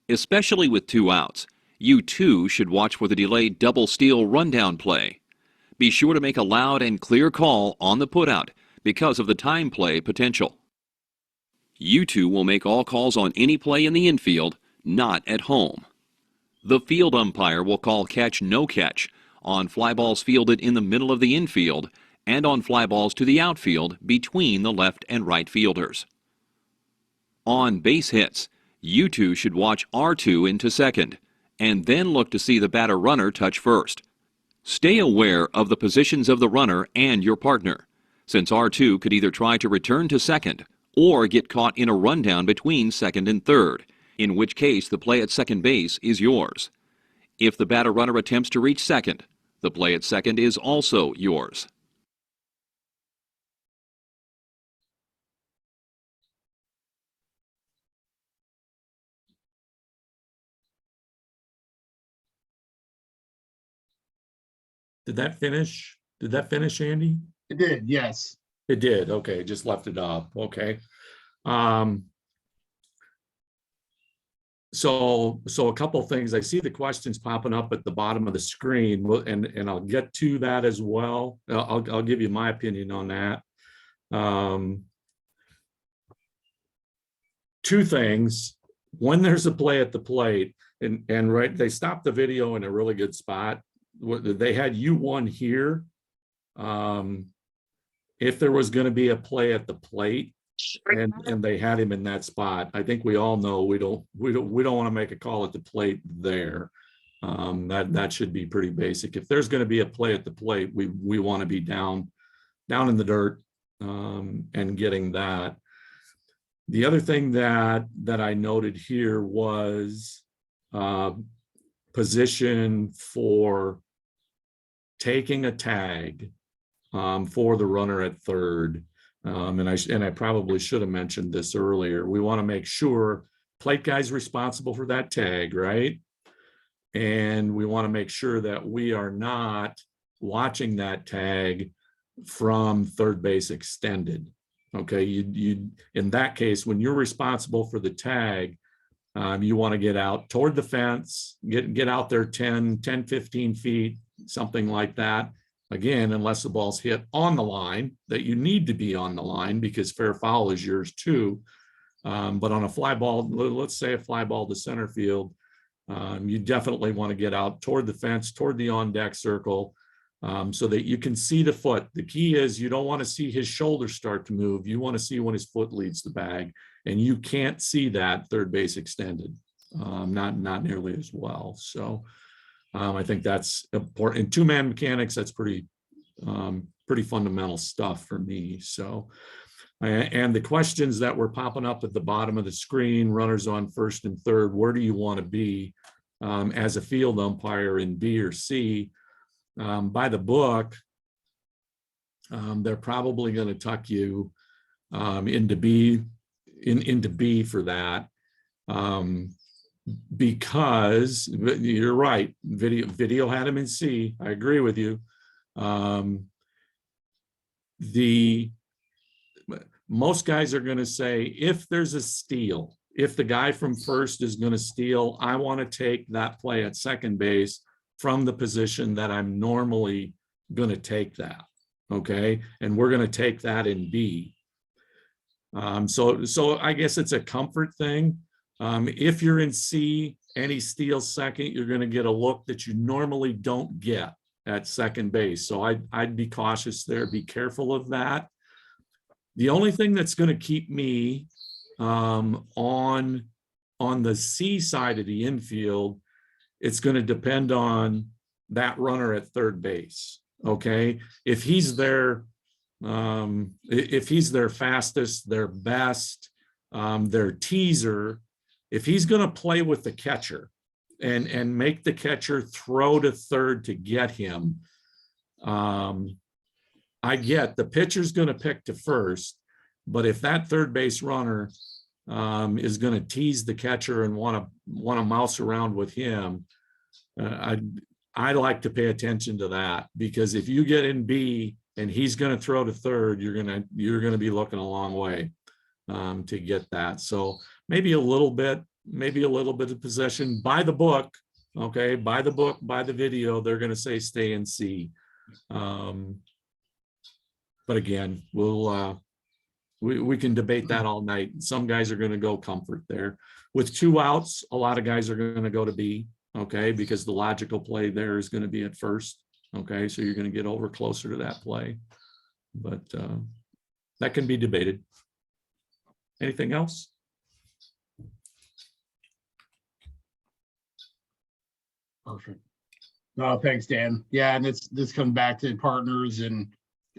Especially with 2 outs, you too should watch for the delayed double steal rundown play. Be sure to make a loud and clear call on the putout because of the time play potential. You two will make all calls on any play in the infield, not at home. The field umpire will call catch no catch on fly balls fielded in the middle of the infield and on fly balls to the outfield between the left and right fielders. On base hits, you two should watch R2 into second and then look to see the batter runner touch first. Stay aware of the positions of the runner and your partner, since R2 could either try to return to second or get caught in a rundown between second and third, in which case the play at second base is yours. If the batter runner attempts to reach second, the play at second is also yours. Did that finish? Did that finish, Andy? It did, yes. It did. Okay, just left it up. Okay. So a couple of things. I see the questions popping up at the bottom of the screen, and I'll get to that as well. I'll give you my opinion on that. 2 things. When there's a play at the plate, and right, they stopped the video in a really good spot. They had U1 here. If there was going to be a play at the plate, and they had him in that spot, I think we all know we don't want to make a call at the plate there. That should be pretty basic. If there's going to be a play at the plate, we want to be down in the dirt and getting that. The other thing that I noted here was position for taking a tag for the runner at third. And I probably should have mentioned this earlier. We want to make sure plate guy's responsible for that tag, right? And we want to make sure that we are not watching that tag from third base extended. Okay, you in that case, when you're responsible for the tag, you want to get out toward the fence, get out there 10, 15 feet, something like that. Again, unless the ball's hit on the line, that you need to be on the line because fair foul is yours too. But on a fly ball, let's say a fly ball to center field, you definitely want to get out toward the fence, toward the on deck circle, so that you can see the foot. The key is you don't want to see his shoulder start to move. You want to see when his foot leaves the bag, and you can't see that third base extended, not nearly as well. So I think that's important. In two-man mechanics, that's pretty fundamental stuff for me. So, and the questions that were popping up at the bottom of the screen, runners on first and third, where do you want to be as a field umpire in B or C? By the book, they're probably going to tuck you into B for that. Because you're right, video had him in C. I agree with you. Most guys are going to say, if there's a steal, if the guy from first is going to steal, I want to take that play at second base from the position that I'm normally going to take that. Okay, and we're going to take that in B. So I guess it's a comfort thing. If you're in C and he steals second, you're going to get a look that you normally don't get at second base. So I'd be cautious there, be careful of that. The only thing that's going to keep me on the C side of the infield, it's going to depend on that runner at third base. Okay, if he's their fastest, their best, their teaser, if he's going to play with the catcher and make the catcher throw to third to get him, I get the pitcher's going to pick to first, but if that third base runner is going to tease the catcher and want to mouse around with him, I like to pay attention to that, because if you get in B and he's going to throw to third, you're going to be looking a long way to get that. So maybe a little bit of possession by the book. Okay, by the book, by the video, they're going to say stay in C. But again, we can debate that all night. Some guys are going to go comfort there. With 2 outs, a lot of guys are going to go to B, okay, because the logical play there is going to be at first. Okay, so you're going to get over closer to that play. But that can be debated. Anything else? Perfect. No, thanks, Dan. Yeah, and this comes back to partners and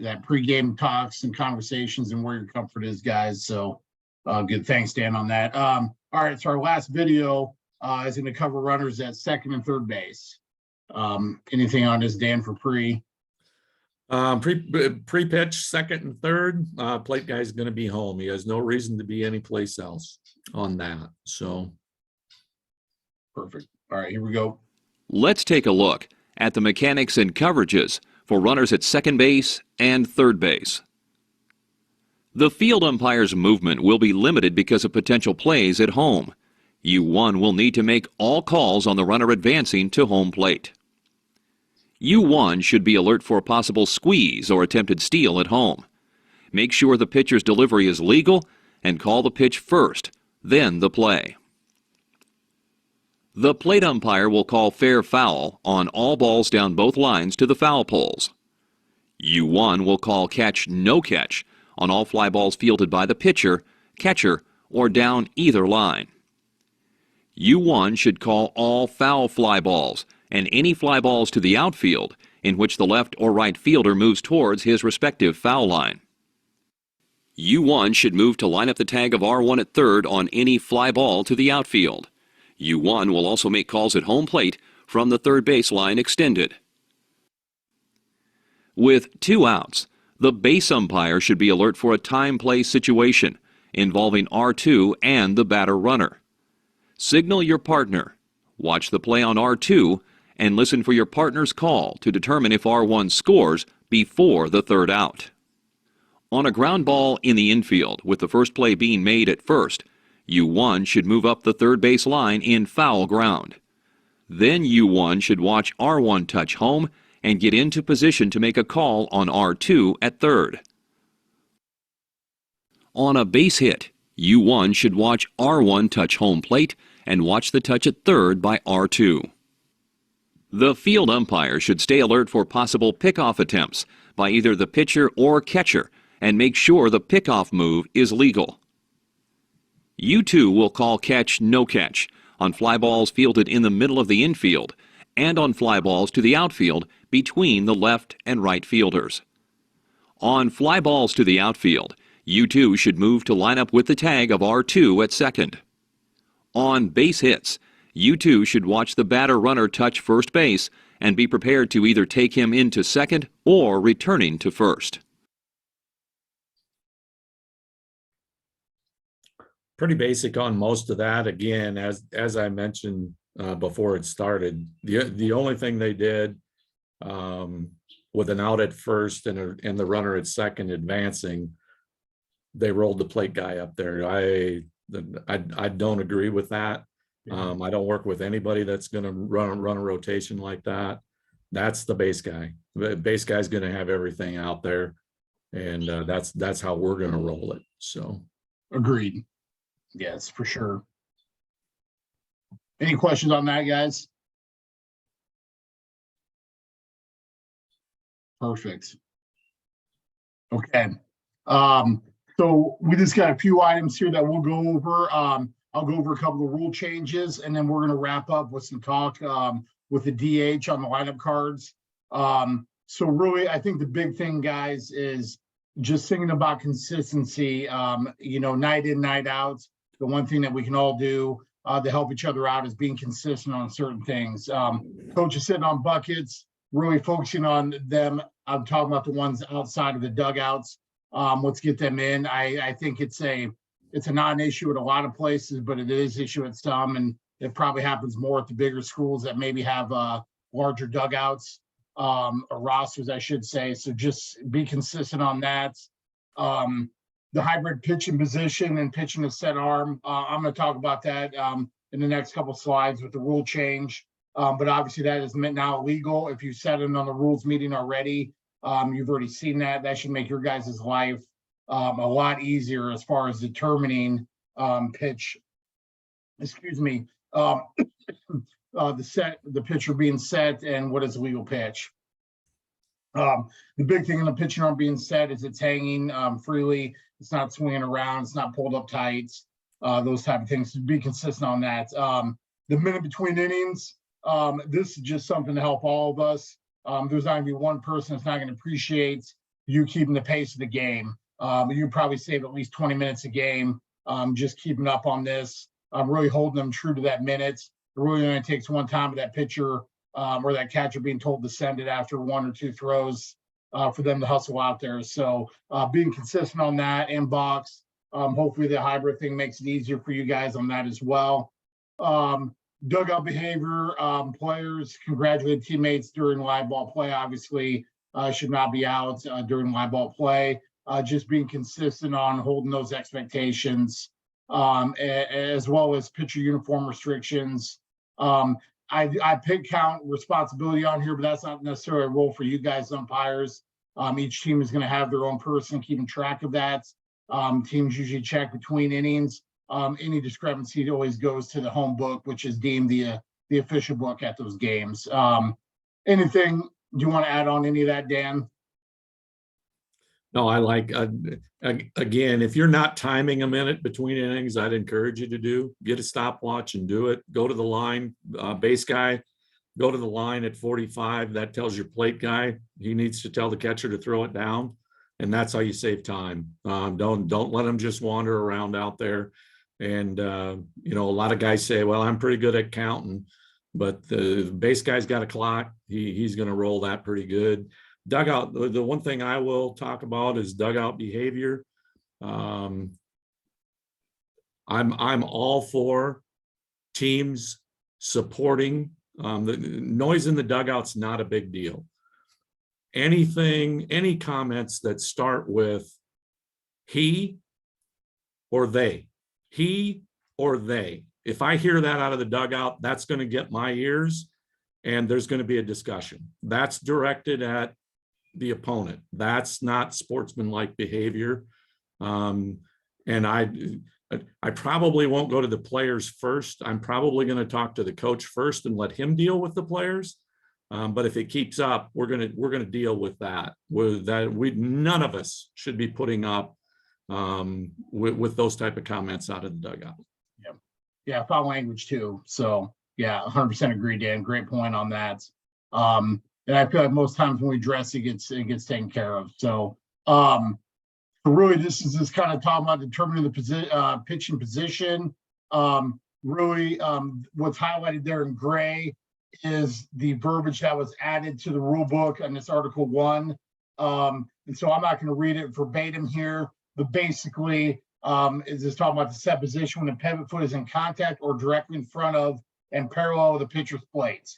that pregame talks and conversations and where your comfort is, guys. So good. Thanks, Dan, on that. All right, so our last video is going to cover runners at second and third base. Anything on this, Dan, for pre? Pre-pitch, second and third, plate guy's going to be home. He has no reason to be anyplace else on that. So perfect. All right, here we go. Let's take a look at the mechanics and coverages for runners at second base and third base. The field umpire's movement will be limited because of potential plays at home. U1 will need to make all calls on the runner advancing to home plate. U1 should be alert for a possible squeeze or attempted steal at home. Make sure the pitcher's delivery is legal and call the pitch first, then the play. The plate umpire will call fair foul on all balls down both lines to the foul poles. U1 will call catch no catch on all fly balls fielded by the pitcher, catcher, or down either line. U1 should call all foul fly balls and any fly balls to the outfield in which the left or right fielder moves towards his respective foul line. U1 should move to line up the tag of R1 at third on any fly ball to the outfield. U1 will also make calls at home plate from the third base line extended. With 2 outs, the base umpire should be alert for a time play situation involving R2 and the batter runner. Signal your partner, watch the play on R2, and listen for your partner's call to determine if R1 scores before the third out. On a ground ball in the infield, with the first play being made at first, U1 should move up the third base line in foul ground. Then U1 should watch R1 touch home and get into position to make a call on R2 at third. On a base hit, U1 should watch R1 touch home plate and watch the touch at third by R2. The field umpire should stay alert for possible pickoff attempts by either the pitcher or catcher and make sure the pickoff move is legal. U2 will call catch no catch on fly balls fielded in the middle of the infield and on fly balls to the outfield between the left and right fielders. On fly balls to the outfield, U2 should move to line up with the tag of R2 at second. On base hits, U2 should watch the batter-runner touch first base and be prepared to either take him into second or returning to first. Pretty basic on most of that. Again, as I mentioned before it started, the only thing they did with an out at first and the runner at second advancing, they rolled the plate guy up there. I don't agree with that. I don't work with anybody that's going to run a rotation like that. That's the base guy. The base guy's going to have everything out there, and that's how we're going to roll it. So, Agreed. Yes, for sure. Any questions on that, guys? Perfect. Okay. So we just got a few items here that we'll go over. I'll go over a couple of rule changes, and then we're going to wrap up with some talk with the DH on the lineup cards. So really, I think the big thing, guys, is just thinking about consistency, night in, night out. The one thing that we can all do to help each other out is being consistent on certain things. Coach is sitting on buckets, really focusing on them. I'm talking about the ones outside of the dugouts. Let's get them in. I think it's a non-issue at a lot of places, but it is issue at some, and it probably happens more at the bigger schools that maybe have larger dugouts or rosters, I should say. So just be consistent on that. The hybrid pitching position and pitching a set arm. I'm going to talk about that in the next couple slides with the rule change. But obviously that is now illegal. If you set it on the rules meeting already, you've already seen that. That should make your guys' life a lot easier as far as determining the pitcher being set and what is a legal pitch. The big thing in the pitching arm being set is it's hanging freely. It's not swinging around. It's not pulled up tight. Those type of things. So be consistent on that. The minute between innings, this is just something to help all of us. There's not going to be one person that's not going to appreciate you keeping the pace of the game. You probably save at least 20 minutes a game just keeping up on this. Really holding them true to that minute. It really only takes one time of that pitcher or that catcher being told to send it after one or two throws for them to hustle out there. So being consistent on that and box. Hopefully the hybrid thing makes it easier for you guys on that as well. Dugout behavior, players congratulate teammates during live ball play. Obviously should not be out during live ball play. Just being consistent on holding those expectations, as well as pitcher uniform restrictions. I pick count responsibility on here, but that's not necessarily a role for you guys, umpires. Each team is going to have their own person keeping track of that. Teams usually check between innings. Any discrepancy always goes to the home book, which is deemed the official book at those games. Anything you want to add on any of that, Dan? No, I like, again, if you're not timing a minute between innings, I'd encourage you to get a stopwatch and do it. Go to the line, base guy, go to the line at 45. That tells your plate guy, he needs to tell the catcher to throw it down. And that's how you save time. Don't let them just wander around out there. And, a lot of guys say, well, I'm pretty good at counting, but the base guy's got a clock. He's going to roll that pretty good. Dugout, the one thing I will talk about is dugout behavior. I'm all for teams supporting. The noise in the dugout's not a big deal. any comments that start with he or they, he or they. If I hear that out of the dugout, that's going to get my ears, and there's going to be a discussion. That's directed at the opponent. That's not sportsmanlike behavior. And I probably won't go to the players first. I'm probably going to talk to the coach first and let him deal with the players. But if it keeps up, we're gonna deal with that. None of us should be putting up with those type of comments out of the dugout. Yeah, foul language too. So yeah, 100% agree, Dan. Great point on that. And I feel like most times when we dress, it gets taken care of. So really, this is just kind of talking about determining the pitching position. Really, what's highlighted there in gray is the verbiage that was added to the rule book on this Article 1. And so I'm not going to read it verbatim here, but basically is just talking about the set position when the pivot foot is in contact or directly in front of and parallel with the pitcher's plate.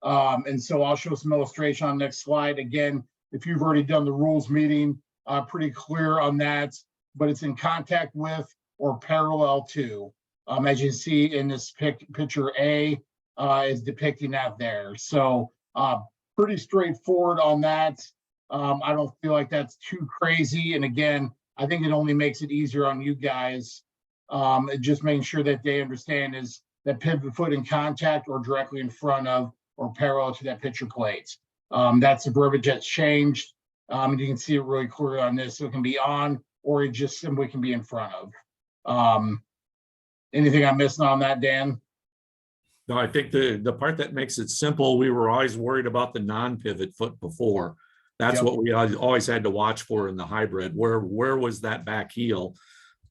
And so I'll show some illustration on the next slide. Again, if you've already done the rules meeting, pretty clear on that, but it's in contact with or parallel to. As you see in this picture A, is depicting that there. So pretty straightforward on that. I don't feel like that's too crazy. And again, I think it only makes it easier on you guys. Just making sure that they understand is that pivot foot in contact or directly in front of or parallel to that pitcher plate. That's the verbiage that's changed. And you can see it really clearly on this. So it can be on or it just simply can be in front of. Anything I'm missing on that, Dan? No, I think the part that makes it simple, we were always worried about the non-pivot foot before. That's Yep. what we always had to watch for in the hybrid. Where was that back heel?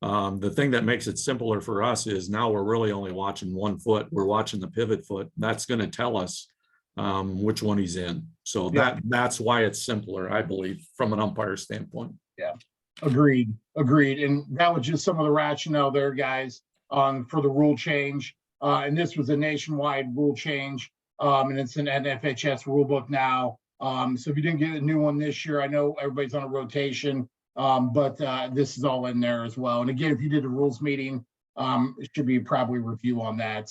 The thing that makes it simpler for us is now we're really only watching one foot. We're watching the pivot foot. That's going to tell us which one he's in. So Yeah. that's why it's simpler, I believe, from an umpire standpoint. Yeah, agreed. And that was just some of the rationale there, guys, for the rule change. And this was a nationwide rule change, and it's an NFHS rule book now. So if you didn't get a new one this year, I know everybody's on a rotation, but this is all in there as well. And again, if you did a rules meeting, it should be probably a review on that.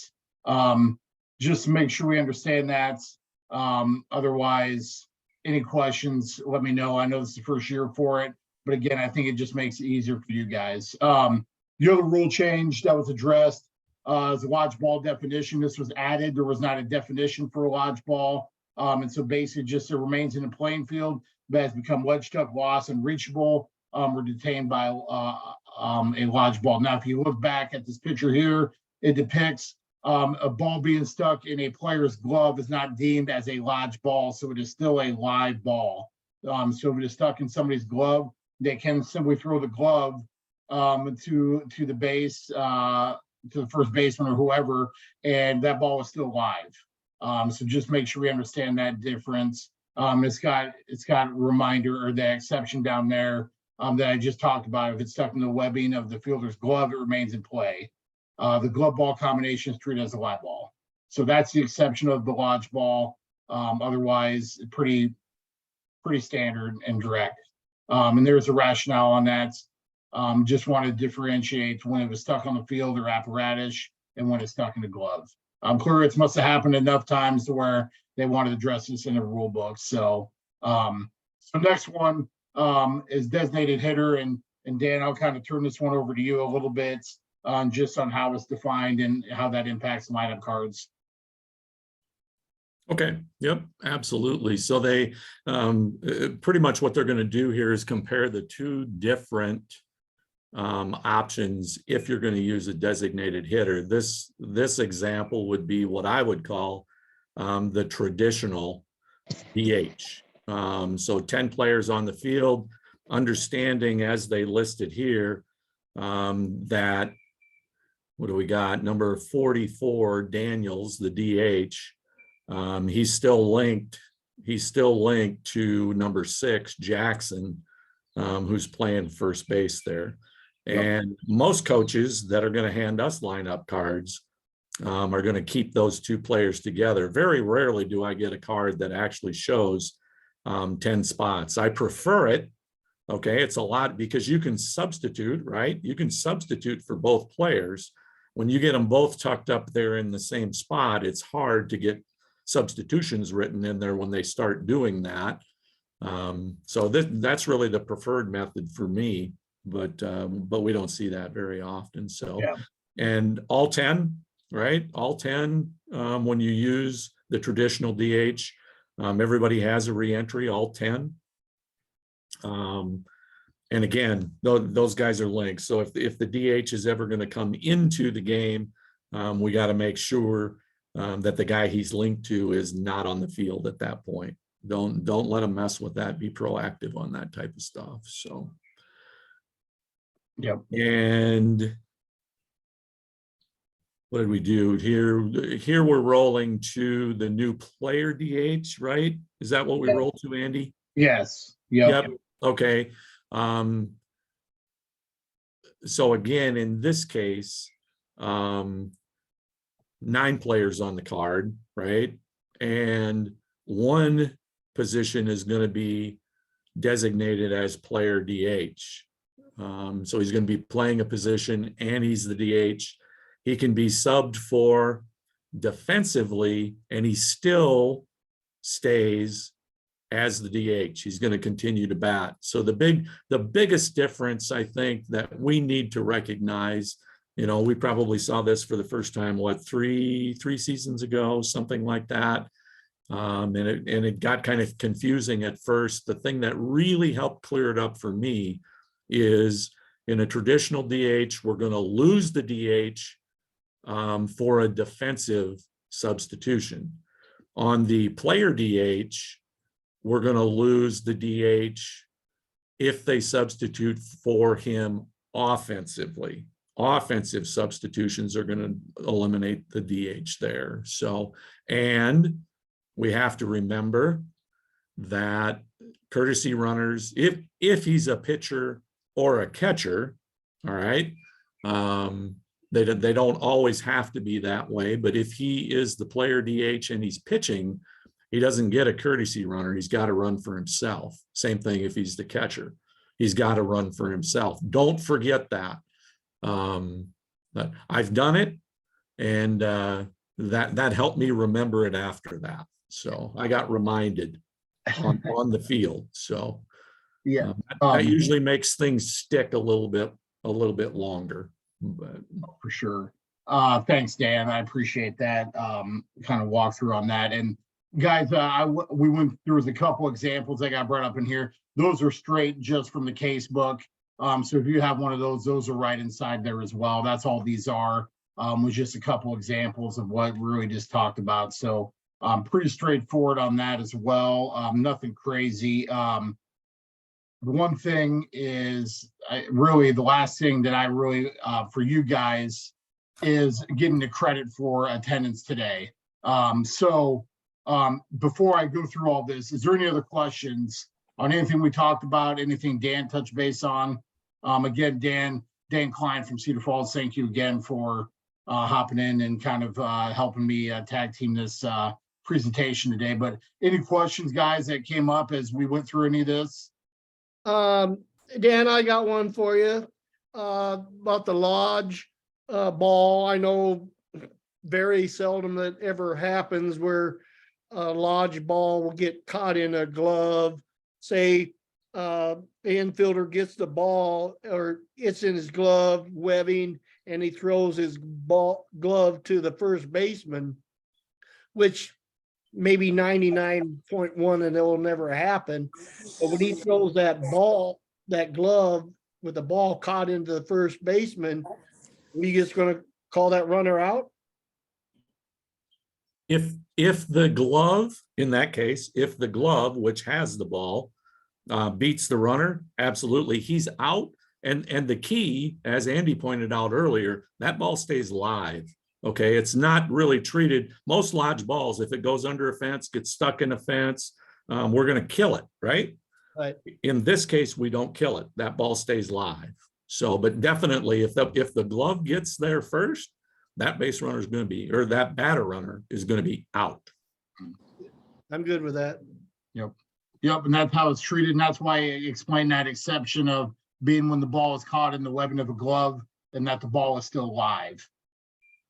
Just to make sure we understand that. Otherwise, any questions, let me know. I know this is the first year for it, but again, I think it just makes it easier for you guys. The other rule change that was addressed is a lodge ball definition. This was added. There was not a definition for a lodge ball. And so basically just it remains in the playing field, but has become wedged up, lost, and reachable, or detained by a lodge ball. Now, if you look back at this picture here, it depicts a ball being stuck in a player's glove is not deemed as a lodge ball, so it is still a live ball. So if it is stuck in somebody's glove, they can simply throw the glove to the base, to the first baseman or whoever, and that ball is still live. So just make sure we understand that difference. It's got a reminder or the exception down there that I just talked about. If it's stuck in the webbing of the fielder's glove, it remains in play. The glove ball combination is treated as a live ball. So that's the exception of the lodge ball. Otherwise, pretty standard and direct. And there's a rationale on that. Just want to differentiate when it was stuck on the field or apparatus and when it's stuck in the glove. I'm clear it must have happened enough times to where they wanted to address this in the rule book. So, next one is designated hitter, and Dan, I'll kind of turn this one over to you a little bit just on how it's defined and how that impacts lineup cards. Okay. Yep. Absolutely. So they pretty much what they're going to do here is compare the two different options if you're going to use a designated hitter. This example would be what I would call the traditional DH. So 10 players on the field, understanding as they listed here that what do we got? Number 44, Daniels, the DH. He's still linked to number 6, Jackson, who's playing first base there. And most coaches that are going to hand us lineup cards are going to keep those two players together. Very rarely do I get a card that actually shows 10 spots. I prefer it. Okay, it's a lot because you can substitute, right? You can substitute for both players. When you get them both tucked up there in the same spot, it's hard to get substitutions written in there when they start doing that. So that's really the preferred method for me, but we don't see that very often. So, Yeah. and all 10, right? All 10, when you use the traditional DH, everybody has a reentry, all 10. And again, those guys are linked. So if the DH is ever going to come into the game, we got to make sure that the guy he's linked to is not on the field at that point. Don't let him mess with that. Be proactive on that type of stuff. So, Yep. and what did we do here? Here we're rolling to the new player DH, right? Is that what we rolled to, Andy? Yes. Yep. Okay. So again, in this case, 9 players on the card, right? And 1 position is going to be designated as player DH. So he's going to be playing a position and he's the DH. He can be subbed for defensively and he still stays as the DH. He's going to continue to bat. So the biggest difference I think that we need to recognize, we probably saw this for the first time, what, three seasons ago, something like that. And it got kind of confusing at first. The thing that really helped clear it up for me is in a traditional DH, we're going to lose the DH for a defensive substitution. On the player DH, we're going to lose the DH if they substitute for him offensively. Offensive substitutions are going to eliminate the DH there. So, and we have to remember that courtesy runners, if he's a pitcher or a catcher, all right, they don't always have to be that way, but if he is the player DH and he's pitching, he doesn't get a courtesy runner. He's got to run for himself. Same thing if he's the catcher. He's got to run for himself. Don't forget that. But I've done it, and that helped me remember it after that. So I got reminded on the field. So Yeah. that usually makes things stick a little bit longer. But for sure. Thanks, Dan. I appreciate that kind of walkthrough on that. And guys, we went through a couple examples that got brought up in here. Those are straight just from the case book. So if you have one of those are right inside there as well. That's all these are. Was just a couple examples of what we just talked about. So pretty straightforward on that as well. Nothing crazy. The one thing is really the last thing that I really for you guys is getting the credit for attendance today. So before I go through all this, is there any other questions on anything we talked about, anything Dan touched base on? Again, Dan Klein from Cedar Falls, thank you again for hopping in and kind of helping me tag team this presentation today. But any questions, guys, that came up as we went through any of this? Dan, I got one for you about the lodge ball. I know very seldom that ever happens where a lodge ball will get caught in a glove. Say the infielder gets the ball or it's in his glove webbing and he throws his glove to the first baseman, which maybe 99.1 and it will never happen. But when he throws that glove with the ball caught into the first baseman, are you just going to call that runner out? If the glove, in that case, if the glove, which has the ball, beats the runner, absolutely, he's out. And the key, as Andy pointed out earlier, that ball stays live. Okay, it's not really treated. Most lodge balls, if it goes under a fence, gets stuck in a fence, we're going to kill it, right? Right. In this case, we don't kill it. That ball stays live. So, but definitely, if the glove gets there first, that base runner is going to be, or that batter runner is going to be out. I'm good with that. Yep. Yep, and that's how it's treated, and that's why I explained that exception of being when the ball is caught in the webbing of a glove and that the ball is still live.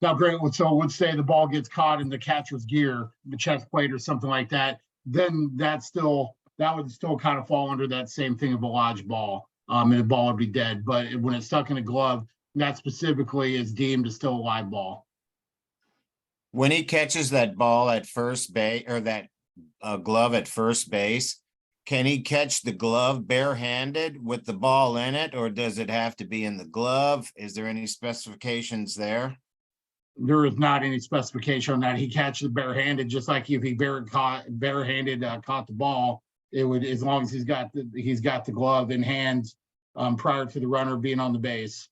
Now, granted, so let's say the ball gets caught in the catcher's gear, the chest plate or something like that, then that would still kind of fall under that same thing of a lodge ball, and the ball would be dead. But when it's stuck in a glove, that specifically is deemed as still a live ball. When he catches that ball at first base, or that glove at first base, can he catch the glove barehanded with the ball in it, or does it have to be in the glove? Is there any specifications there? There is not any specification on that. He catches it barehanded, just like if he barehanded caught the ball, it would, as long as he's got the glove in hand prior to the runner being on the base.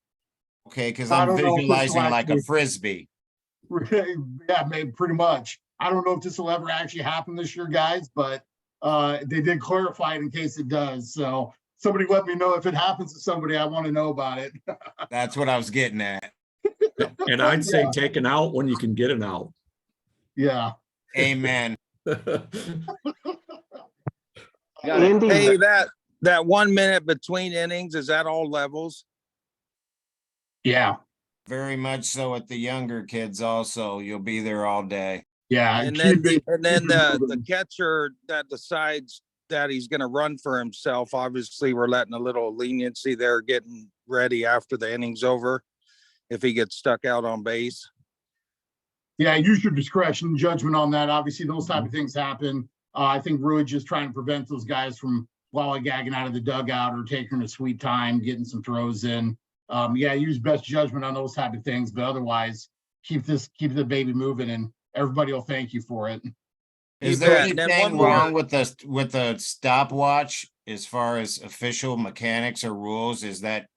Okay, because I I'm don't know if this will visualizing like a actually- frisbee. Yeah, maybe pretty much. I don't know if this will ever actually happen this year, guys, but they did clarify it in case it does. So somebody let me know if it happens to somebody. I want to know about it. That's what I was getting at. And I'd say Yeah. take an out when you can get an out. Yeah. Amen. Andy, Hey, that 1 minute between innings, is that all levels? Yeah. Very much so with the younger kids also. You'll be there all day. Yeah. And keep then, it- and then keep it the moving. catcher that decides that he's gonna run for himself, obviously, we're letting a little leniency there, getting ready after the inning's over, if he gets stuck out on base. Yeah, use your discretion and judgment on that. Obviously, those type of things happen. I think really just trying to prevent those guys from lollygagging out of the dugout or taking a sweet time, getting some throws in. Yeah, use best judgment on those type of things, but otherwise keep the baby moving and everybody will thank you for it. Is You there bet. And then anything one more- wrong with the stopwatch as far as official mechanics or rules? Is that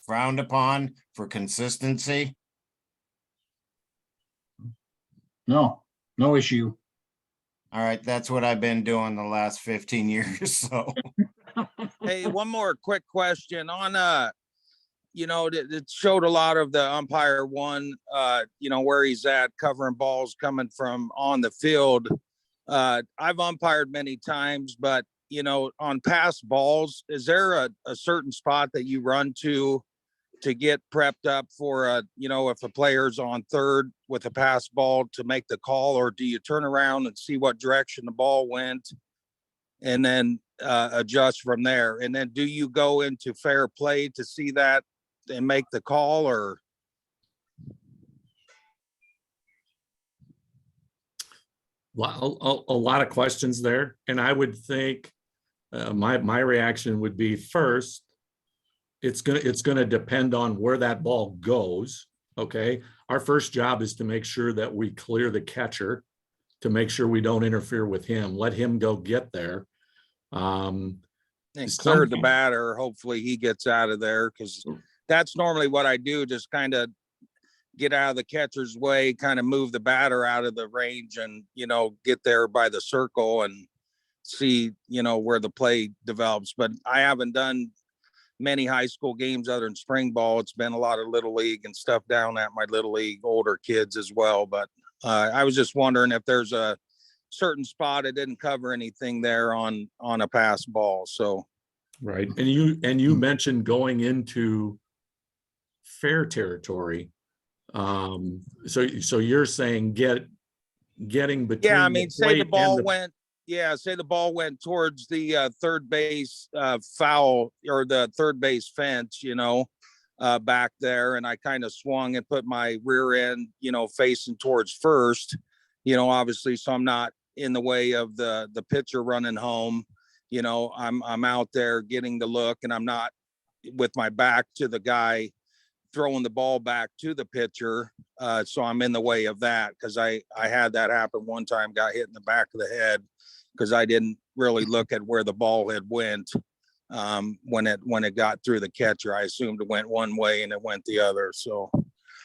frowned upon for consistency? No issue. Oh. All right, that's what I've been doing the last 15 years, so. Hey, one more quick question on, it showed a lot of the umpire one, where he's at covering balls coming from on the field. I've umpired many times, but on pass balls, is there a certain spot that you run to get prepped up for if a player's on third with a pass ball to make the call, or do you turn around and see what direction the ball went and then adjust from there? And then do you go into fair play to see that and make the call, or? Well, a lot of questions there. And I would think my reaction would be, first, it's gonna depend on where that ball goes. Okay. Our first job is to make sure that we clear the catcher, to make sure we don't interfere with him, let him go get there. And clear the batter. Hopefully he gets out of there, because that's normally what I do. Just kind of get out of the catcher's way, kind of move the batter out of the range, and get there by the circle and see where the play develops. But I haven't done many high school games other than spring ball. It's been a lot of little league and stuff down at my little league, older kids as well. But I was just wondering if there's a certain spot. I didn't cover anything there on a pass ball. So. Right. And you mentioned going into fair territory. So you're saying getting between. Yeah, I mean, say the ball went. say the ball went towards the third base foul, or the third base fence, back there, and I kind of swung and put my rear end, facing towards first, obviously, so I'm not in the way of the pitcher running home. I'm out there getting the look, and I'm not with my back to the guy throwing the ball back to the pitcher. So I'm in the way of that, because I had that happen one time, got hit in the back of the head because I didn't really look at where the ball had went. When it got through the catcher, I assumed it went one way and it went the other. So.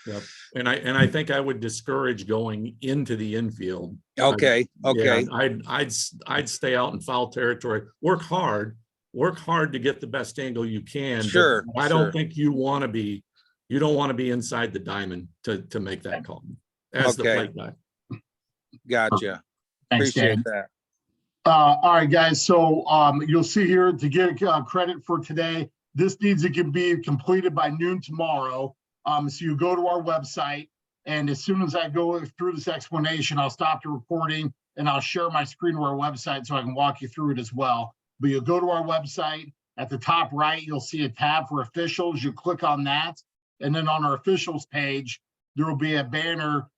Yep. And I think I would discourage going into the infield. Okay. Okay. Yeah, I'd stay out in foul territory. Work hard to get the best angle you can. Sure. I don't think you don't want to be inside the diamond to make that call as the Okay. plate guy. Gotcha. Thanks, Appreciate Dan. that. All right, guys, so you'll see here to get credit for today, this needs to be completed by noon tomorrow. So you go to our website, and as soon as I go through this explanation, I'll stop the recording and I'll share my screen to our website so I can walk you through it as well. But you'll go to our website, at the top right, you'll see a tab for officials. You click on that, and then on our officials page, there will be a banner,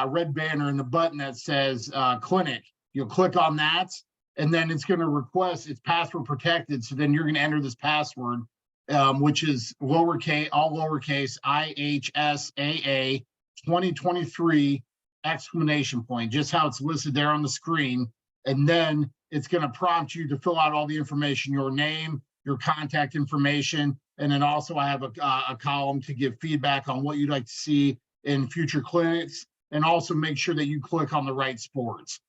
red banner in the button that says clinic. You'll click on that, and then it's going to request, it's password protected. So then you're going to enter this password, which is lowercase, all lowercase, IHSAA 2023 exclamation point, just how it's listed there on the screen. And then it's going to prompt you to fill out all the information, your name, your contact information. And then also I have a column to give feedback on what you'd like to see in future clinics, and also make sure that you click on the right sports.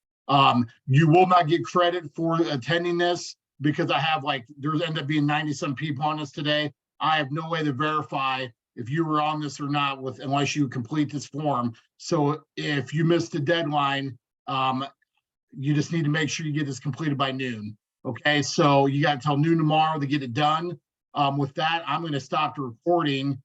You will not get credit for attending this because I have there's end up being 90 some people on this today. I have no way to verify if you were on this or not unless you complete this form. So if you missed the deadline, you just need to make sure you get this completed by noon. Okay, so you got until noon tomorrow to get it done. With that, I'm going to stop the recording